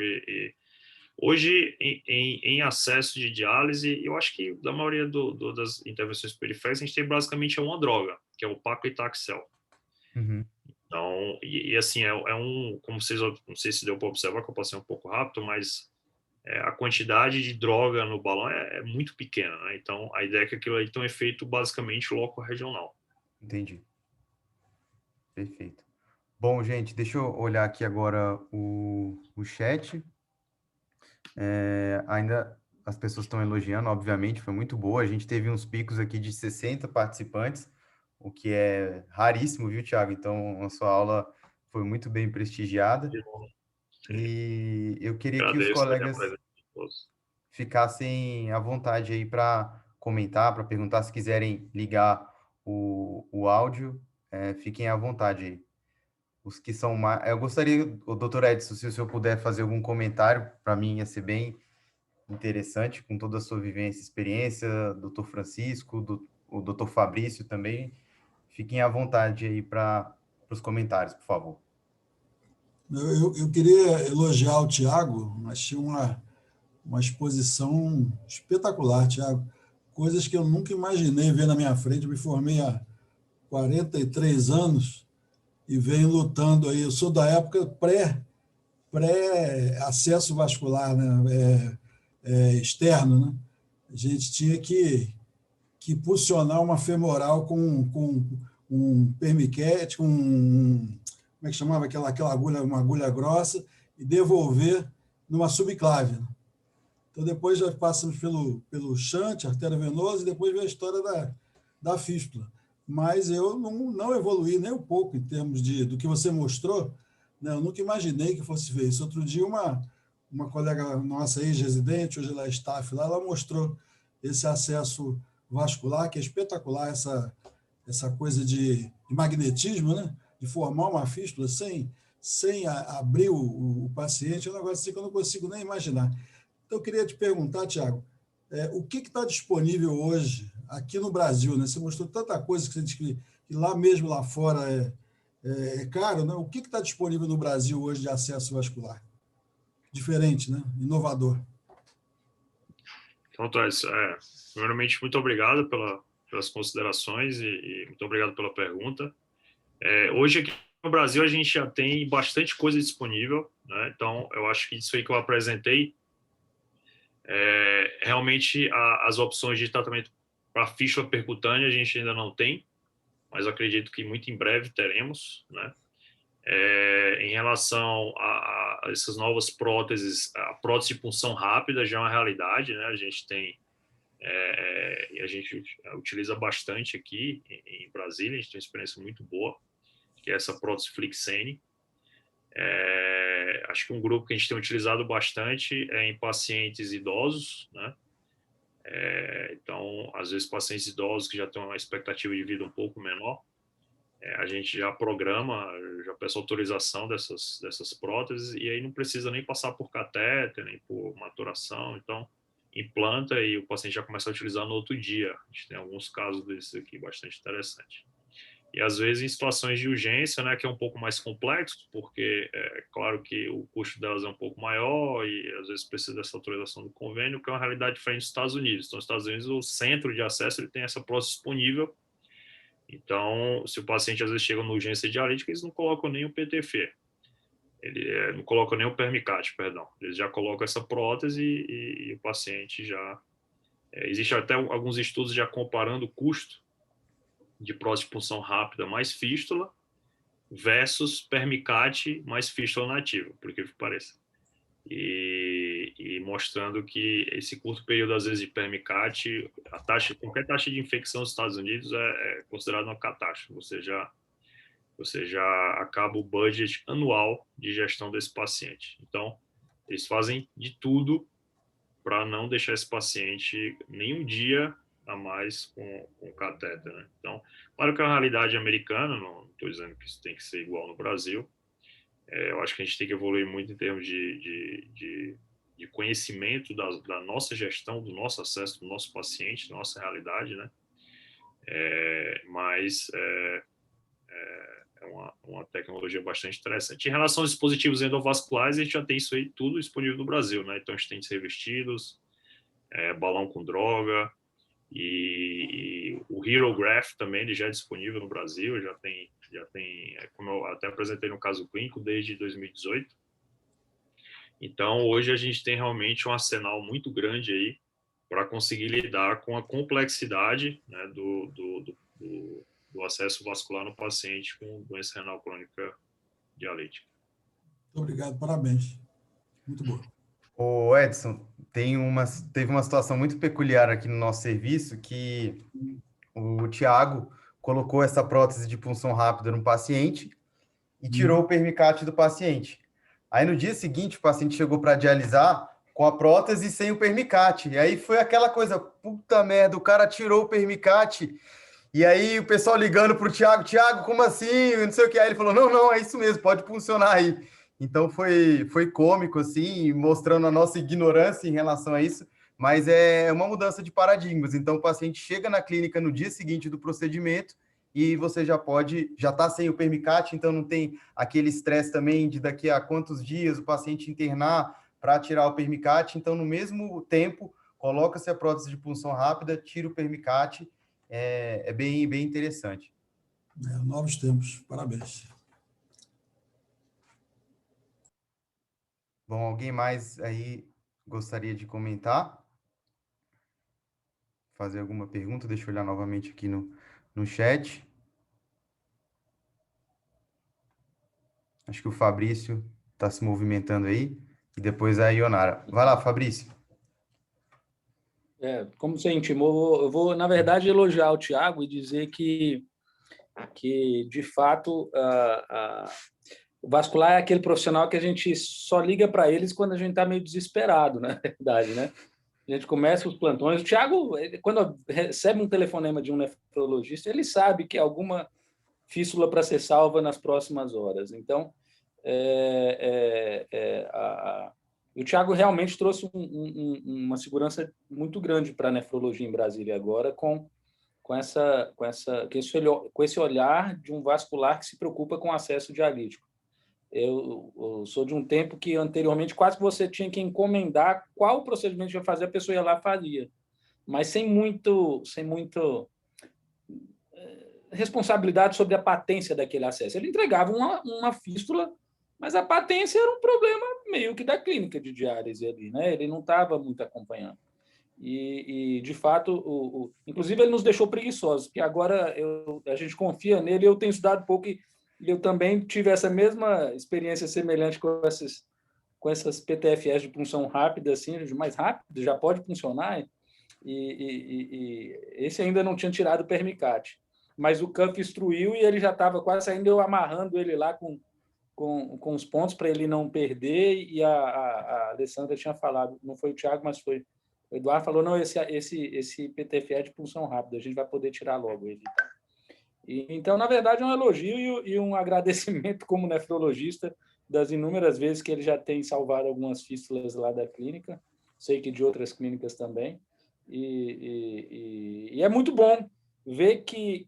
Hoje, em acesso de diálise, eu acho que da maioria das intervenções periféricas, a gente tem basicamente uma droga, que é o paclitaxel. Uhum. Então, assim, como vocês, não sei se deu para observar, que eu passei um pouco rápido, mas a quantidade de droga no balão é muito pequena, né? Então, a ideia é que aquilo aí tem um efeito basicamente loco-regional. Entendi. Perfeito. Bom, gente, deixa eu olhar aqui agora o chat. Ainda as pessoas estão elogiando, obviamente, foi muito boa. A gente teve uns picos aqui de 60 participantes, o que é raríssimo, viu, Thiago? Então, a sua aula foi muito bem prestigiada. E eu queria que os Agradeço, né, a colegas presença de todos. ficassem à vontade aí para comentar, para perguntar, se quiserem ligar o áudio, fiquem à vontade aí. Os que são mais. Eu gostaria, o doutor Edson, se o senhor puder fazer algum comentário, para mim ia ser bem interessante, com toda a sua vivência e experiência, doutor Francisco, o doutor Fabrício também. Fiquem à vontade aí para os comentários, por favor. Eu queria elogiar o Tiago, mas tinha uma exposição espetacular, Tiago. Coisas que eu nunca imaginei ver na minha frente. Eu me formei há 43 anos e venho lutando aí. Eu sou da época pré-acesso vascular, né? Externo, né? A gente tinha que pulsionar uma femoral com um permiquete, com como é que chamava aquela agulha, uma agulha grossa, e devolver numa subclave, né? Então, depois já passamos pelo shunt, artéria venosa, e depois veio a história da fístula. Mas eu não evoluí nem um pouco em termos do que você mostrou, né? Eu nunca imaginei que fosse ver isso. Outro dia, uma colega nossa, ex-residente, hoje ela é staff lá, ela mostrou esse acesso vascular, que é espetacular, essa coisa de magnetismo, né? De formar uma fístula sem abrir o paciente, é um negócio assim que eu não consigo nem imaginar. Então, eu queria te perguntar, Tiago, o que está disponível hoje aqui no Brasil, né? Você mostrou tanta coisa que você diz que lá mesmo, lá fora, é caro, né? O que está disponível no Brasil hoje de acesso vascular? Diferente, né? Inovador. Então, Thais, primeiramente, muito obrigado pelas considerações e muito obrigado pela pergunta. Hoje, aqui no Brasil, a gente já tem bastante coisa disponível, né? Então, eu acho que isso aí que eu apresentei, realmente, as opções de tratamento para fístula percutânea a gente ainda não tem, mas eu acredito que muito em breve teremos, né? Em relação a essas novas próteses, a prótese de punção rápida já é uma realidade, né? A gente tem e a gente utiliza bastante aqui em Brasília, a gente tem uma experiência muito boa, que é essa prótese Flixene. Acho que um grupo que a gente tem utilizado bastante é em pacientes idosos, né? Então, às vezes, pacientes idosos que já têm uma expectativa de vida um pouco menor, a gente já programa, já peça autorização dessas próteses e aí não precisa nem passar por catéter, nem por maturação. Então, implanta e o paciente já começa a utilizar no outro dia. A gente tem alguns casos desses aqui bastante interessantes. E às vezes em situações de urgência, né, que é um pouco mais complexo, porque é claro que o custo delas é um pouco maior e às vezes precisa dessa autorização do convênio, que é uma realidade diferente dos Estados Unidos. Então, nos Estados Unidos, o centro de acesso ele tem essa prótese disponível. Então, se o paciente às vezes chega na urgência dialítica, eles não colocam nem o PTF, não colocam nem o Permicat, perdão. Eles já colocam essa prótese e o paciente já... existe até alguns estudos já comparando o custo de prótese de punção rápida mais fístula versus Permicat mais fístula nativa, por que pareça. E mostrando que esse curto período, às vezes, de Permicat, qualquer taxa de infecção nos Estados Unidos é considerada uma catástrofe. Você já acaba o budget anual de gestão desse paciente. Então, eles fazem de tudo para não deixar esse paciente nenhum dia a mais com catéter, né? Então, claro que é uma realidade americana, não estou dizendo que isso tem que ser igual no Brasil. Eu acho que a gente tem que evoluir muito em termos de conhecimento da nossa gestão, do nosso acesso, do nosso paciente, da nossa realidade, né? Mas é uma tecnologia bastante interessante. Em relação aos dispositivos endovasculares, a gente já tem isso aí tudo disponível no Brasil, né? Então, a gente tem revestidos, balão com droga, e o HeroGraph também ele já é disponível no Brasil, já tem como eu até apresentei no caso clínico, desde 2018. Então, hoje a gente tem realmente um arsenal muito grande aí para conseguir lidar com a complexidade, né, do acesso vascular no paciente com doença renal crônica dialítica. Muito obrigado, parabéns. Muito bom. O Edson, teve uma situação muito peculiar aqui no nosso serviço que o Tiago colocou essa prótese de punção rápida no paciente e tirou o permicate do paciente. Aí no dia seguinte o paciente chegou para dialisar com a prótese sem o permicate. E aí foi aquela coisa, puta merda, o cara tirou o permicate. E aí o pessoal ligando para o Tiago, como assim? Não sei o que. Aí ele falou, não, é isso mesmo, pode funcionar aí. Então foi cômico, assim, mostrando a nossa ignorância em relação a isso, mas é uma mudança de paradigmas. Então o paciente chega na clínica no dia seguinte do procedimento e você já está sem o permicate, então não tem aquele estresse também de daqui a quantos dias o paciente internar para tirar o permicate. Então, no mesmo tempo, coloca-se a prótese de punção rápida, tira o permicate, é bem interessante. Novos tempos, parabéns. Bom, alguém mais aí gostaria de comentar? Fazer alguma pergunta? Deixa eu olhar novamente aqui no chat. Acho que o Fabrício está se movimentando aí. E depois a Ionara. Vai lá, Fabrício. Como você intimou, eu vou, na verdade, elogiar o Tiago e dizer que de fato, o vascular é aquele profissional que a gente só liga para eles quando a gente está meio desesperado, na verdade, né? A gente começa os plantões. O Tiago, quando recebe um telefonema de um nefrologista, ele sabe que alguma fístula para ser salva nas próximas horas. Então, o Tiago realmente trouxe uma segurança muito grande para a nefrologia em Brasília agora, com esse olhar de um vascular que se preocupa com o acesso dialítico. Eu sou de um tempo que, anteriormente, quase que você tinha que encomendar qual procedimento ia fazer, a pessoa ia lá e fazia. Mas sem muito responsabilidade sobre a patência daquele acesso. Ele entregava uma fístula, mas a patência era um problema meio que da clínica de diálise ali, né? Ele não estava muito acompanhando. E de fato, inclusive, ele nos deixou preguiçosos, porque agora a gente confia nele. Eu tenho estudado pouco e eu também tive essa mesma experiência semelhante com essas PTFS de punção rápida, assim, mais rápido, já pode funcionar. E esse ainda não tinha tirado o permicate, mas o cuff instruiu e ele já estava quase saindo, eu amarrando ele lá com os pontos para ele não perder. E a Alessandra tinha falado, não foi o Thiago, mas foi o Eduardo, falou, não, esse PTFE é de punção rápida, a gente vai poder tirar logo ele. Então, na verdade, é um elogio e um agradecimento como nefrologista das inúmeras vezes que ele já tem salvado algumas fístulas lá da clínica, sei que de outras clínicas também. E é muito bom ver que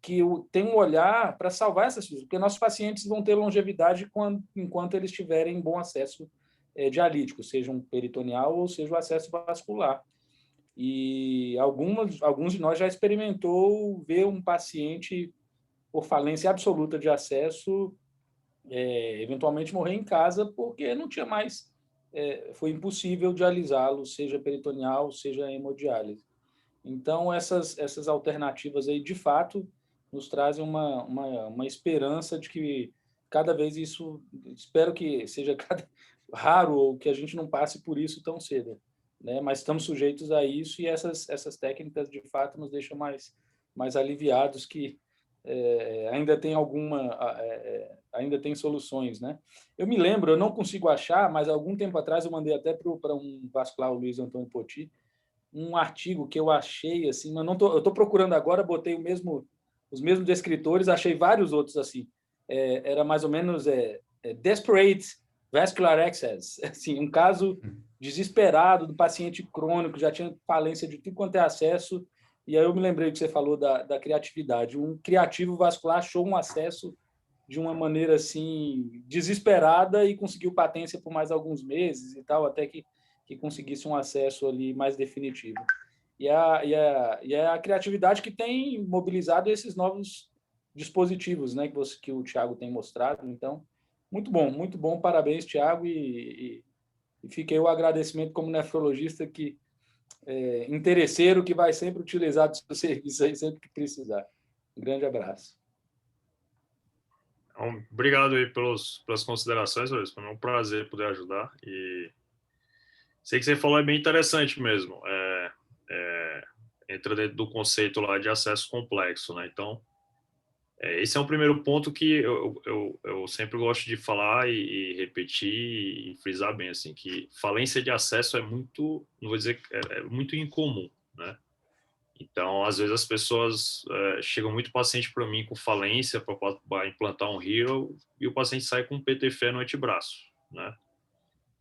tem um olhar para salvar essas fístulas, porque nossos pacientes vão ter longevidade enquanto eles tiverem bom acesso dialítico, seja um peritoneal ou seja o acesso vascular. E alguns de nós já experimentou ver um paciente por falência absoluta de acesso, eventualmente morrer em casa porque não tinha mais, foi impossível dialisá-lo, seja peritoneal, seja hemodiálise. Então, essas alternativas aí, de fato, nos trazem uma esperança de que cada vez isso, espero que seja raro ou que a gente não passe por isso tão cedo, né? Mas estamos sujeitos a isso e essas técnicas, de fato, nos deixam mais aliviados que ainda tem ainda tem soluções, né? Eu me lembro, eu não consigo achar, mas algum tempo atrás eu mandei até para um vascular, o Luiz Antônio Poti, um artigo que eu achei assim, mas eu estou procurando agora, botei os mesmos descritores, achei vários outros assim. Era mais ou menos desperate vascular access, assim, um caso desesperado do paciente crônico, já tinha falência de tudo quanto é acesso. E aí eu me lembrei que você falou da criatividade. Um criativo vascular achou um acesso de uma maneira assim desesperada e conseguiu patência por mais alguns meses e tal, até que conseguisse um acesso ali mais definitivo. E é a criatividade que tem mobilizado esses novos dispositivos, né, que o Thiago tem mostrado. Então, muito bom, parabéns, Thiago, e E fica aí o agradecimento como nefrologista interesseiro que vai sempre utilizar do seu serviço aí sempre que precisar. Um grande abraço. Então, obrigado aí pelas considerações, Luiz. Foi um prazer poder ajudar. E sei que você falou é bem interessante mesmo. Entra dentro do conceito lá de acesso complexo, né? Então, esse é um primeiro ponto que eu sempre gosto de falar e repetir e frisar bem, assim, que falência de acesso é muito, não vou dizer, é muito incomum, né? Então, às vezes as pessoas chegam muito paciente para mim com falência para implantar um Hero e o paciente sai com um PTFE no antebraço, né?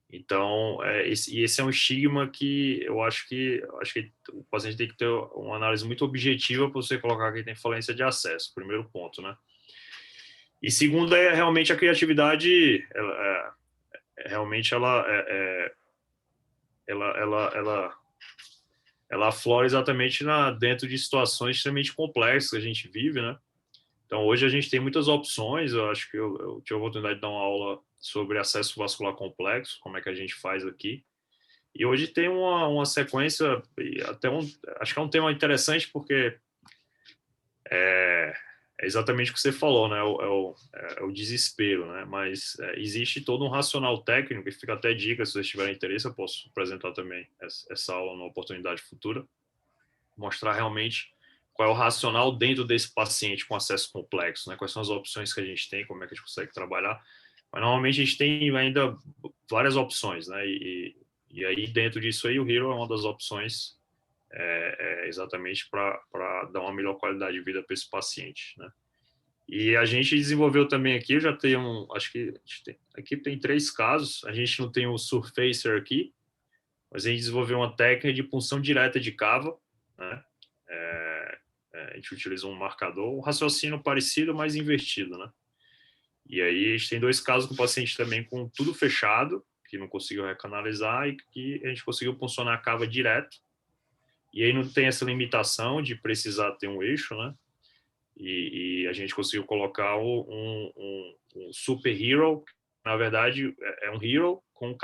Então, esse é um estigma que eu acho que o paciente tem que ter uma análise muito objetiva para você colocar que tem falência de acesso, primeiro ponto, né? E segundo é realmente a criatividade, realmente ela aflora exatamente dentro de situações extremamente complexas que a gente vive, né? Então, hoje a gente tem muitas opções. Eu acho que eu tive a oportunidade de dar uma aula sobre acesso vascular complexo, como é que a gente faz aqui. E hoje tem uma sequência, e acho que é um tema interessante, porque é exatamente o que você falou, né? É o desespero, né? Mas existe todo um racional técnico, e fica até dica, se vocês tiverem interesse, eu posso apresentar também essa aula numa oportunidade futura, mostrar realmente qual é o racional dentro desse paciente com acesso complexo, né? Quais são as opções que a gente tem, como é que a gente consegue trabalhar. Mas normalmente a gente tem ainda várias opções, né? E aí dentro disso aí o Hero é uma das opções exatamente para dar uma melhor qualidade de vida para esse paciente, né? E a gente desenvolveu também aqui, já tem acho que a equipe tem 3 casos, a gente não tem o Surfacer aqui, mas a gente desenvolveu uma técnica de punção direta de cava, né? A gente utiliza um marcador, um raciocínio parecido, mas invertido, né? E aí a gente tem 2 casos com o paciente também com tudo fechado, que não conseguiu recanalizar e que a gente conseguiu puncionar a cava direto. E aí não tem essa limitação de precisar ter um eixo, né? E a gente conseguiu colocar um Super Hero, que, na verdade é um Hero com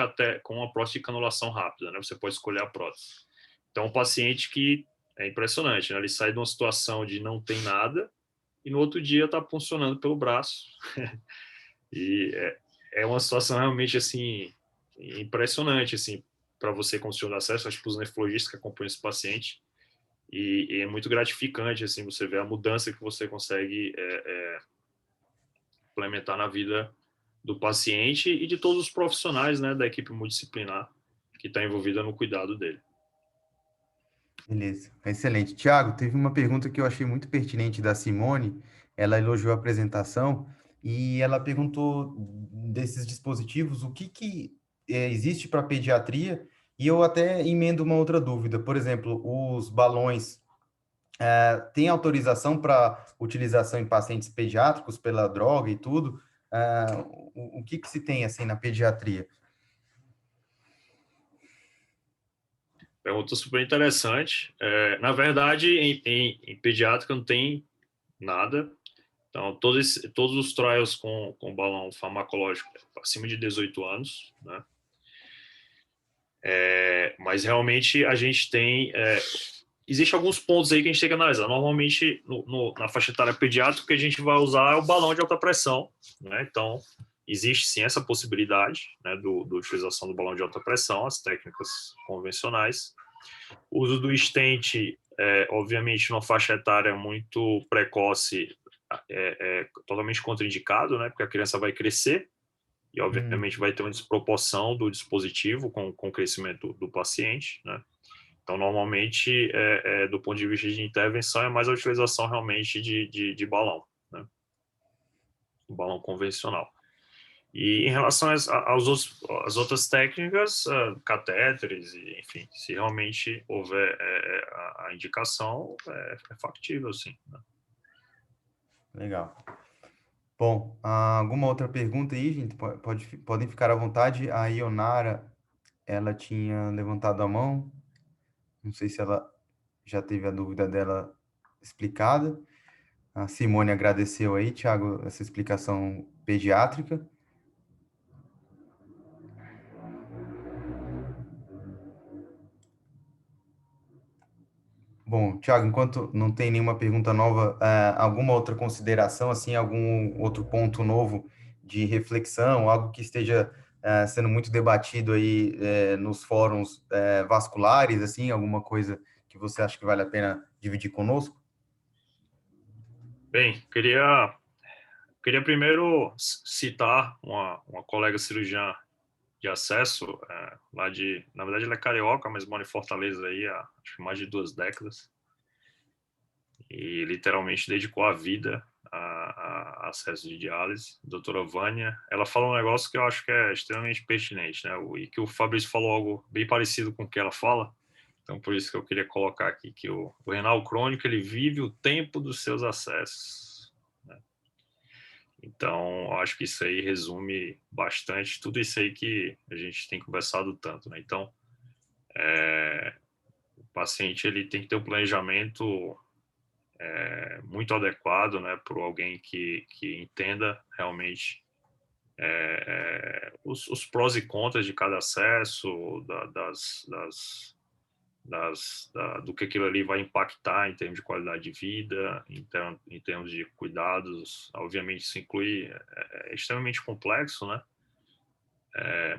uma prótese de canulação rápida, né? Você pode escolher a prótese. Então, um paciente que é impressionante, né? Ele sai de uma situação de não tem nada e no outro dia está funcionando pelo braço. E é uma situação realmente, assim, impressionante, assim, para você como senhor de acesso, acho que os nefrologistas que acompanham esse paciente, e é muito gratificante, assim, você ver a mudança que você consegue implementar na vida do paciente e de todos os profissionais, né, da equipe multidisciplinar que está envolvida no cuidado dele. Beleza, excelente. Tiago, teve uma pergunta que eu achei muito pertinente da Simone. Ela elogiou a apresentação e ela perguntou desses dispositivos o que existe para pediatria. E eu até emendo uma outra dúvida. Por exemplo, os balões têm autorização para utilização em pacientes pediátricos pela droga e tudo? O que se tem assim na pediatria? Pergunta super interessante. Na verdade, em pediátrica não tem nada. Então, todos os trials com balão farmacológico acima de 18 anos, né? Mas realmente a gente tem... Existem alguns pontos aí que a gente tem que analisar. Normalmente, na faixa etária pediátrica, o que a gente vai usar é o balão de alta pressão, né? Então, existe sim essa possibilidade, né, da utilização do balão de alta pressão, as técnicas convencionais. O uso do stent, obviamente, numa faixa etária muito precoce, totalmente contraindicado, né? Porque a criança vai crescer e, obviamente, vai ter uma desproporção do dispositivo com o crescimento do paciente, né? Então, normalmente, do ponto de vista de intervenção, é mais a utilização realmente de balão, né? O balão convencional. E em relação às outras técnicas, catéteres, enfim, se realmente houver a indicação, é factível, sim, né? Legal. Bom, alguma outra pergunta aí, gente? Podem ficar à vontade. A Ionara, ela tinha levantado a mão. Não sei se ela já teve a dúvida dela explicada. A Simone agradeceu aí, Thiago, essa explicação pediátrica. Bom, Thiago, enquanto não tem nenhuma pergunta nova, alguma outra consideração, assim, algum outro ponto novo de reflexão, algo que esteja sendo muito debatido aí nos fóruns vasculares, assim, alguma coisa que você acha que vale a pena dividir conosco? Bem, queria primeiro citar uma colega cirurgiã de acesso, na verdade ela é carioca, mas mora em Fortaleza aí há acho que mais de 2 décadas, e literalmente dedicou a vida a acesso de diálise, doutora Vânia. Ela fala um negócio que eu acho que é extremamente pertinente, né? E que o Fabrício falou algo bem parecido com o que ela fala, então por isso que eu queria colocar aqui que o renal crônico, ele vive o tempo dos seus acessos, né? Então, eu acho que isso aí resume bastante tudo isso aí que a gente tem conversado tanto, né? Então, o paciente, ele tem que ter um planejamento muito adequado, né, para alguém que entenda realmente os prós e contras de cada acesso, do que aquilo ali vai impactar em termos de qualidade de vida, em termos de cuidados. Obviamente, isso inclui, é extremamente complexo, né?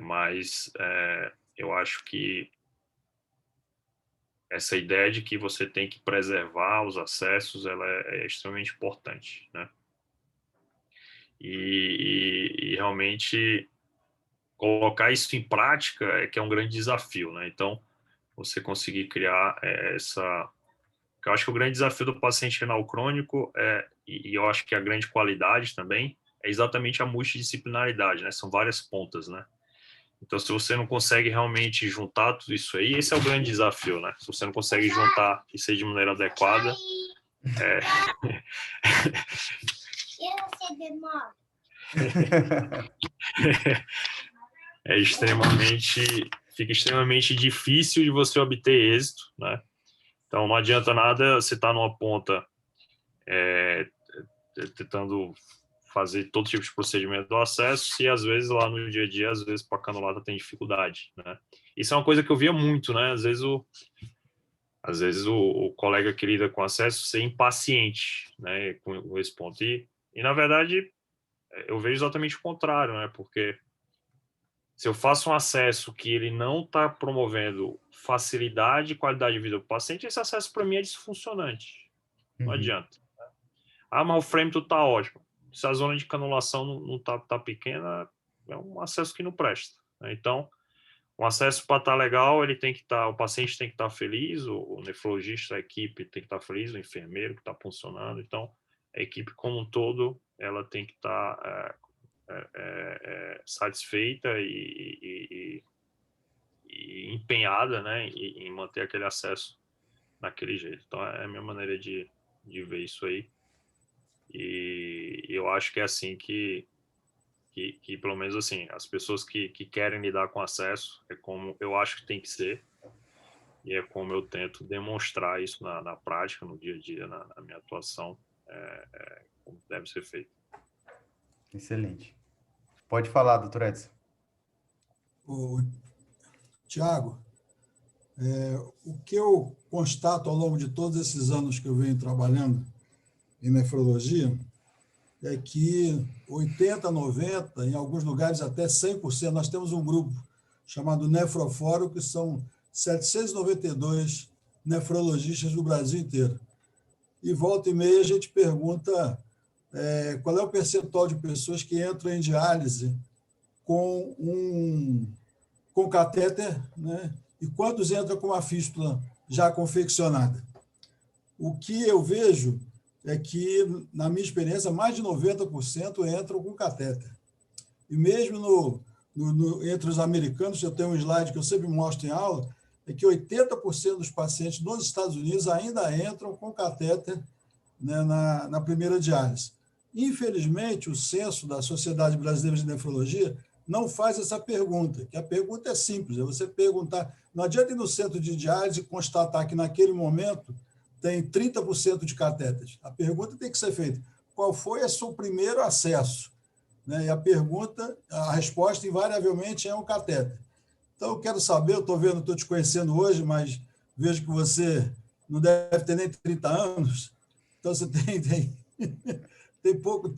Mas eu acho que essa ideia de que você tem que preservar os acessos, ela é extremamente importante, né? E realmente colocar isso em prática que é um grande desafio, né? Então, você conseguir criar essa... Eu acho que o grande desafio do paciente renal crônico, e eu acho que a grande qualidade também, é exatamente a multidisciplinaridade, né? São várias pontas, né? Então, se você não consegue realmente juntar tudo isso aí, esse é o grande desafio, né? Se você não consegue juntar isso aí de maneira adequada, fica extremamente difícil de você obter êxito, né? Então, não adianta nada você estar numa ponta tentando fazer todo tipo de procedimento do acesso, e às vezes lá no dia a dia, às vezes para a canulada tem dificuldade, né? Isso é uma coisa que eu via muito, né? Às vezes o colega que lida com acesso ser impaciente, né, com esse ponto. E na verdade, eu vejo exatamente o contrário, né? Porque se eu faço um acesso que ele não está promovendo facilidade e qualidade de vida do paciente, esse acesso para mim é disfuncionante. Não adianta. Mas o frame tudo está ótimo. Se a zona de canulação não tá pequena, é um acesso que não presta, né? Então, um acesso para estar legal, ele tem que estar, o paciente tem que estar feliz, o nefrologista, a equipe tem que estar feliz, o enfermeiro que está funcionando. Então, a equipe como um todo, ela tem que estar satisfeita e empenhada, né, em manter aquele acesso daquele jeito. Então, é a minha maneira de ver isso aí. E eu acho que é assim que pelo menos assim, as pessoas que querem lidar com acesso, é como eu acho que tem que ser, e é como eu tento demonstrar isso na prática, no dia a dia, na minha atuação, como deve ser feito. Excelente. Pode falar, doutor Edson. Tiago, o que eu constato ao longo de todos esses anos que eu venho trabalhando em nefrologia é que 80%, 90%, em alguns lugares até 100%, nós temos um grupo chamado Nefrofórum, que são 792 nefrologistas do Brasil inteiro. E volta e meia a gente pergunta qual é o percentual de pessoas que entram em diálise com catéter, né? E quantos entram com uma fístula já confeccionada. O que eu vejo é que, na minha experiência, mais de 90% entram com catéter. E mesmo entre os americanos, eu tenho um slide que eu sempre mostro em aula, é que 80% dos pacientes nos Estados Unidos ainda entram com catéter, né, na primeira diálise. Infelizmente, o censo da Sociedade Brasileira de Nefrologia não faz essa pergunta, que a pergunta é simples, é você perguntar, não adianta ir no centro de diálise e constatar que naquele momento tem 30% de catéteres. A pergunta tem que ser feita, qual foi o seu primeiro acesso? Né? E a resposta invariavelmente é um catéter. Então, eu quero saber, eu estou te conhecendo hoje, mas vejo que você não deve ter nem 30 anos, então você tem pouco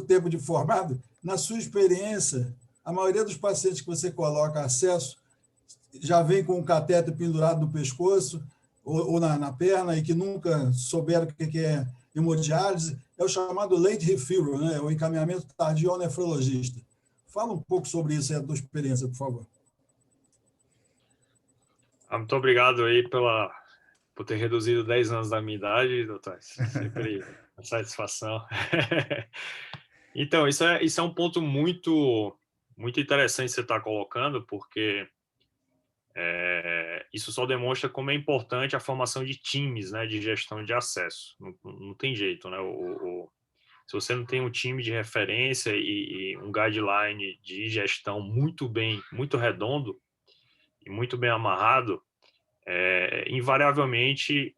tempo de formado. Na sua experiência, a maioria dos pacientes que você coloca acesso já vem com um cateter pendurado no pescoço ou na perna e que nunca souberam o que é hemodiálise, é o chamado late referral, né? O encaminhamento tardio ao nefrologista. Fala um pouco sobre isso aí, a tua experiência, por favor. Muito obrigado aí por ter reduzido 10 anos da minha idade, doutor. Sempre uma satisfação. Então, isso é um ponto muito interessante que você está colocando, porque isso só demonstra como é importante a formação de times, né, de gestão de acesso. Não tem jeito, né? Se você não tem um time de referência e um guideline de gestão muito redondo e muito bem amarrado, invariavelmente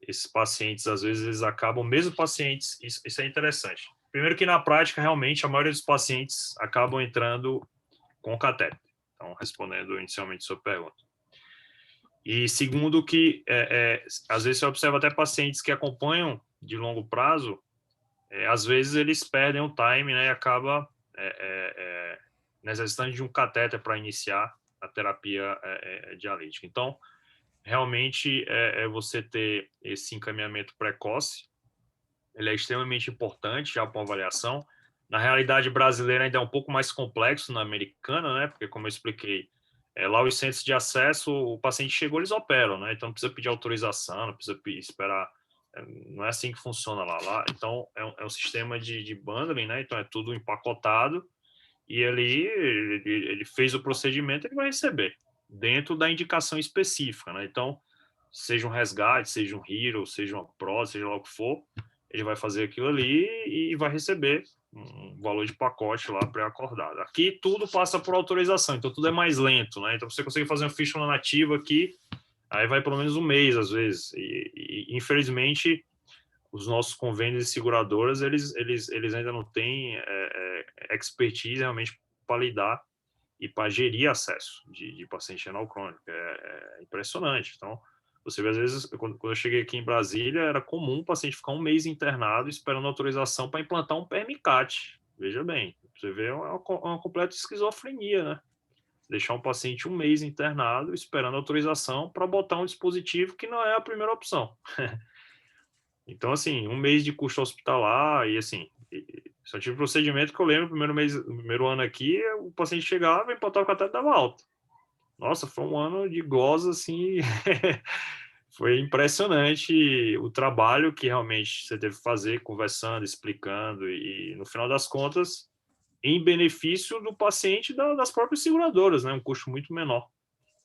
esses pacientes, às vezes, eles acabam, mesmo pacientes, isso é interessante. Primeiro que na prática, realmente, a maioria dos pacientes acabam entrando com catéter. Então, respondendo inicialmente a sua pergunta. E segundo que, às vezes, você observa até pacientes que acompanham de longo prazo, às vezes eles perdem o time, né, e acaba necessitando de um catéter para iniciar a terapia dialítica. Então, realmente, você ter esse encaminhamento precoce, ele é extremamente importante já para uma avaliação. Na realidade brasileira ainda é um pouco mais complexo na americana, né? Porque, como eu expliquei, lá os centros de acesso, o paciente chegou, eles operam, né? Então não precisa pedir autorização, não precisa esperar, não é assim que funciona lá. Então é um sistema de bundling, né? Então é tudo empacotado e ele fez o procedimento, ele vai receber dentro da indicação específica, né? Então, seja um resgate, seja um hero, seja uma prótese, seja lá o que for, ele vai fazer aquilo ali e vai receber um valor de pacote lá pré-acordado. Aqui tudo passa por autorização, então tudo é mais lento, né? Então você consegue fazer uma fístula nativa aqui, aí vai pelo menos um mês às vezes. E infelizmente os nossos convênios e seguradoras eles ainda não têm expertise realmente para lidar e para gerir acesso de paciente renal crônico. É impressionante. Então, você vê, às vezes, quando eu cheguei aqui em Brasília, era comum o paciente ficar um mês internado esperando autorização para implantar um PERMICAT. Veja bem, você vê uma completa esquizofrenia, né? Deixar um paciente um mês internado esperando autorização para botar um dispositivo que não é a primeira opção. Então, assim, um mês de custo hospitalar e, assim, só tive procedimento que eu lembro, no primeiro ano aqui, o paciente chegava e implantar o catéter e dava alta. Nossa, foi um ano de glosa, assim, foi impressionante o trabalho que realmente você teve que fazer, conversando, explicando, e no final das contas, em benefício do paciente e das próprias seguradoras, né? Um custo muito menor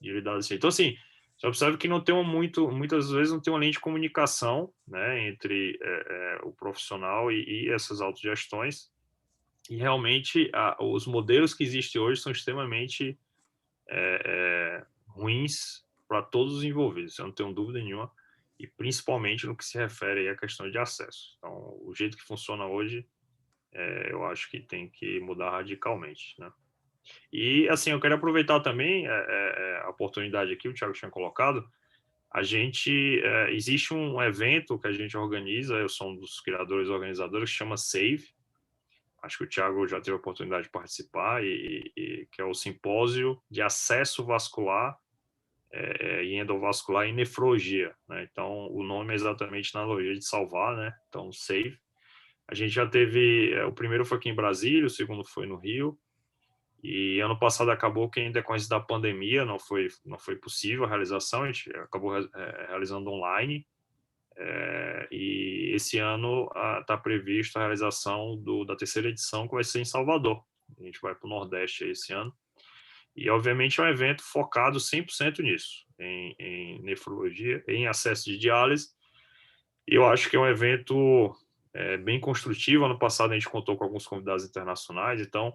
de lidar assim. Então, assim, você observa que não tem muitas vezes não tem uma linha de comunicação, né, entre o profissional e essas autogestões, e realmente os modelos que existem hoje são extremamente ruins para todos os envolvidos, eu não tenho dúvida nenhuma, e principalmente no que se refere à questão de acesso. Então, o jeito que funciona hoje, eu acho que tem que mudar radicalmente, né? E, assim, eu quero aproveitar também a oportunidade aqui, o Thiago tinha colocado, existe um evento que a gente organiza, eu sou um dos criadores e organizadores, que chama SAVE, acho que o Thiago já teve a oportunidade de participar, que é o Simpósio de Acesso Vascular e Endovascular em Nefrologia, né? Então, o nome é exatamente na analogia de salvar, né? Então, SAVE. A gente já teve, o primeiro foi aqui em Brasília, o segundo foi no Rio, e ano passado acabou que, em decorrência da pandemia, não foi possível a realização, a gente acabou realizando online, e esse ano está previsto a realização da terceira edição, que vai ser em Salvador. A gente vai para o Nordeste esse ano. E, obviamente, é um evento focado 100% nisso, em nefrologia, em acesso de diálise. E eu acho que é um evento bem construtivo. Ano passado a gente contou com alguns convidados internacionais, então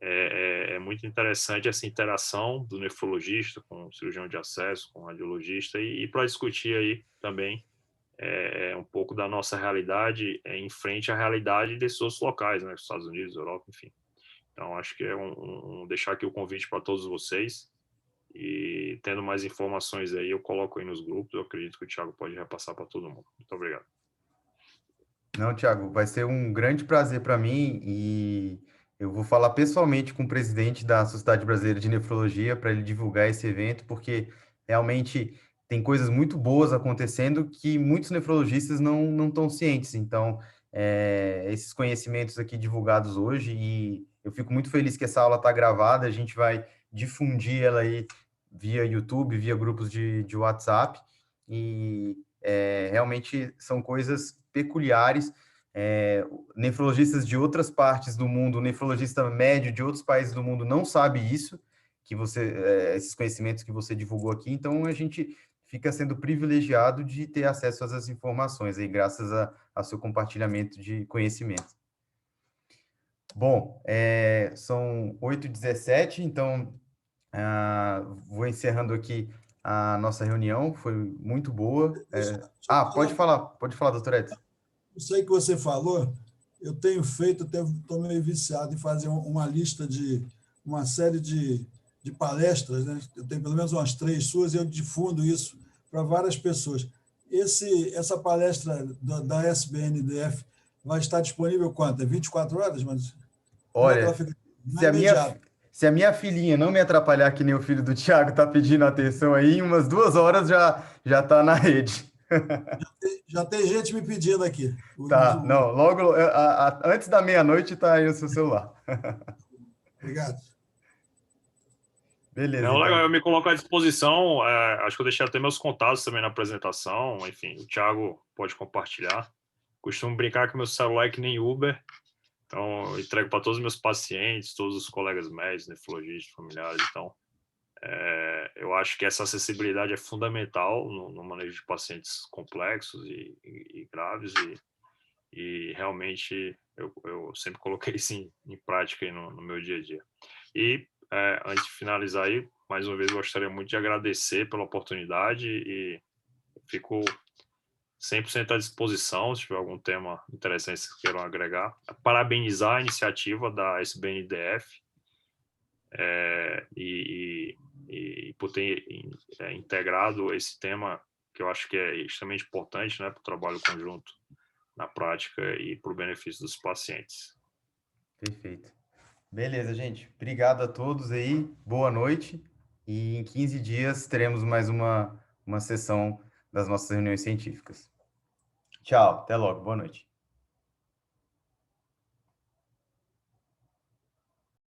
é muito interessante essa interação do nefrologista com o cirurgião de acesso, com o radiologista, e para discutir aí também um pouco da nossa realidade em frente à realidade desses outros locais, né, Estados Unidos, Europa, enfim. Então, acho que deixar aqui o convite para todos vocês. E tendo mais informações aí, eu coloco aí nos grupos. Eu acredito que o Thiago pode repassar para todo mundo. Muito obrigado. Não, Thiago, vai ser um grande prazer para mim e eu vou falar pessoalmente com o presidente da Sociedade Brasileira de Nefrologia para ele divulgar esse evento, porque realmente tem coisas muito boas acontecendo que muitos nefrologistas não estão cientes. Então, esses conhecimentos aqui divulgados hoje, e eu fico muito feliz que essa aula está gravada, a gente vai difundir ela aí via YouTube, via grupos de WhatsApp, e realmente são coisas peculiares. Nefrologistas de outras partes do mundo, o nefrologista médio de outros países do mundo não sabe isso, que esses conhecimentos que você divulgou aqui, então a gente fica sendo privilegiado de ter acesso a essas informações aí, graças ao seu compartilhamento de conhecimento. Bom, são 8h17, então vou encerrando aqui a nossa reunião, foi muito boa. Pode falar, doutor Edson. Isso aí que você falou, eu tenho feito, estou meio viciado em fazer uma lista de uma série de palestras, né? Eu tenho pelo menos umas 3 suas e eu difundo isso para várias pessoas. Essa palestra da SBNDF vai estar disponível quanto? É 24 horas? Mas olha, se a minha filhinha não me atrapalhar, que nem o filho do Thiago está pedindo atenção aí, em umas 2 horas já está na rede. Já tem gente me pedindo aqui. Tá, não, logo antes da meia-noite está aí o seu celular. Obrigado. Beleza. Não, legal, eu me coloco à disposição. Acho que eu deixei até meus contatos também na apresentação. Enfim, o Thiago pode compartilhar. Costumo brincar que meu celular é que nem Uber. Então, eu entrego para todos os meus pacientes, todos os colegas médicos, nefrologistas, familiares. Então, eu acho que essa acessibilidade é fundamental no manejo de pacientes complexos e graves. E realmente, eu sempre coloquei isso em prática aí no meu dia a dia. E, antes de finalizar aí, mais uma vez, gostaria muito de agradecer pela oportunidade e fico 100% à disposição, se tiver algum tema interessante que vocês queiram agregar. Parabenizar a iniciativa da SBNDF e por ter integrado esse tema, que eu acho que é extremamente importante, né, para o trabalho conjunto na prática e para o benefício dos pacientes. Perfeito. Beleza, gente. Obrigado a todos aí. Boa noite. E em 15 dias teremos mais uma sessão das nossas reuniões científicas. Tchau. Até logo. Boa noite.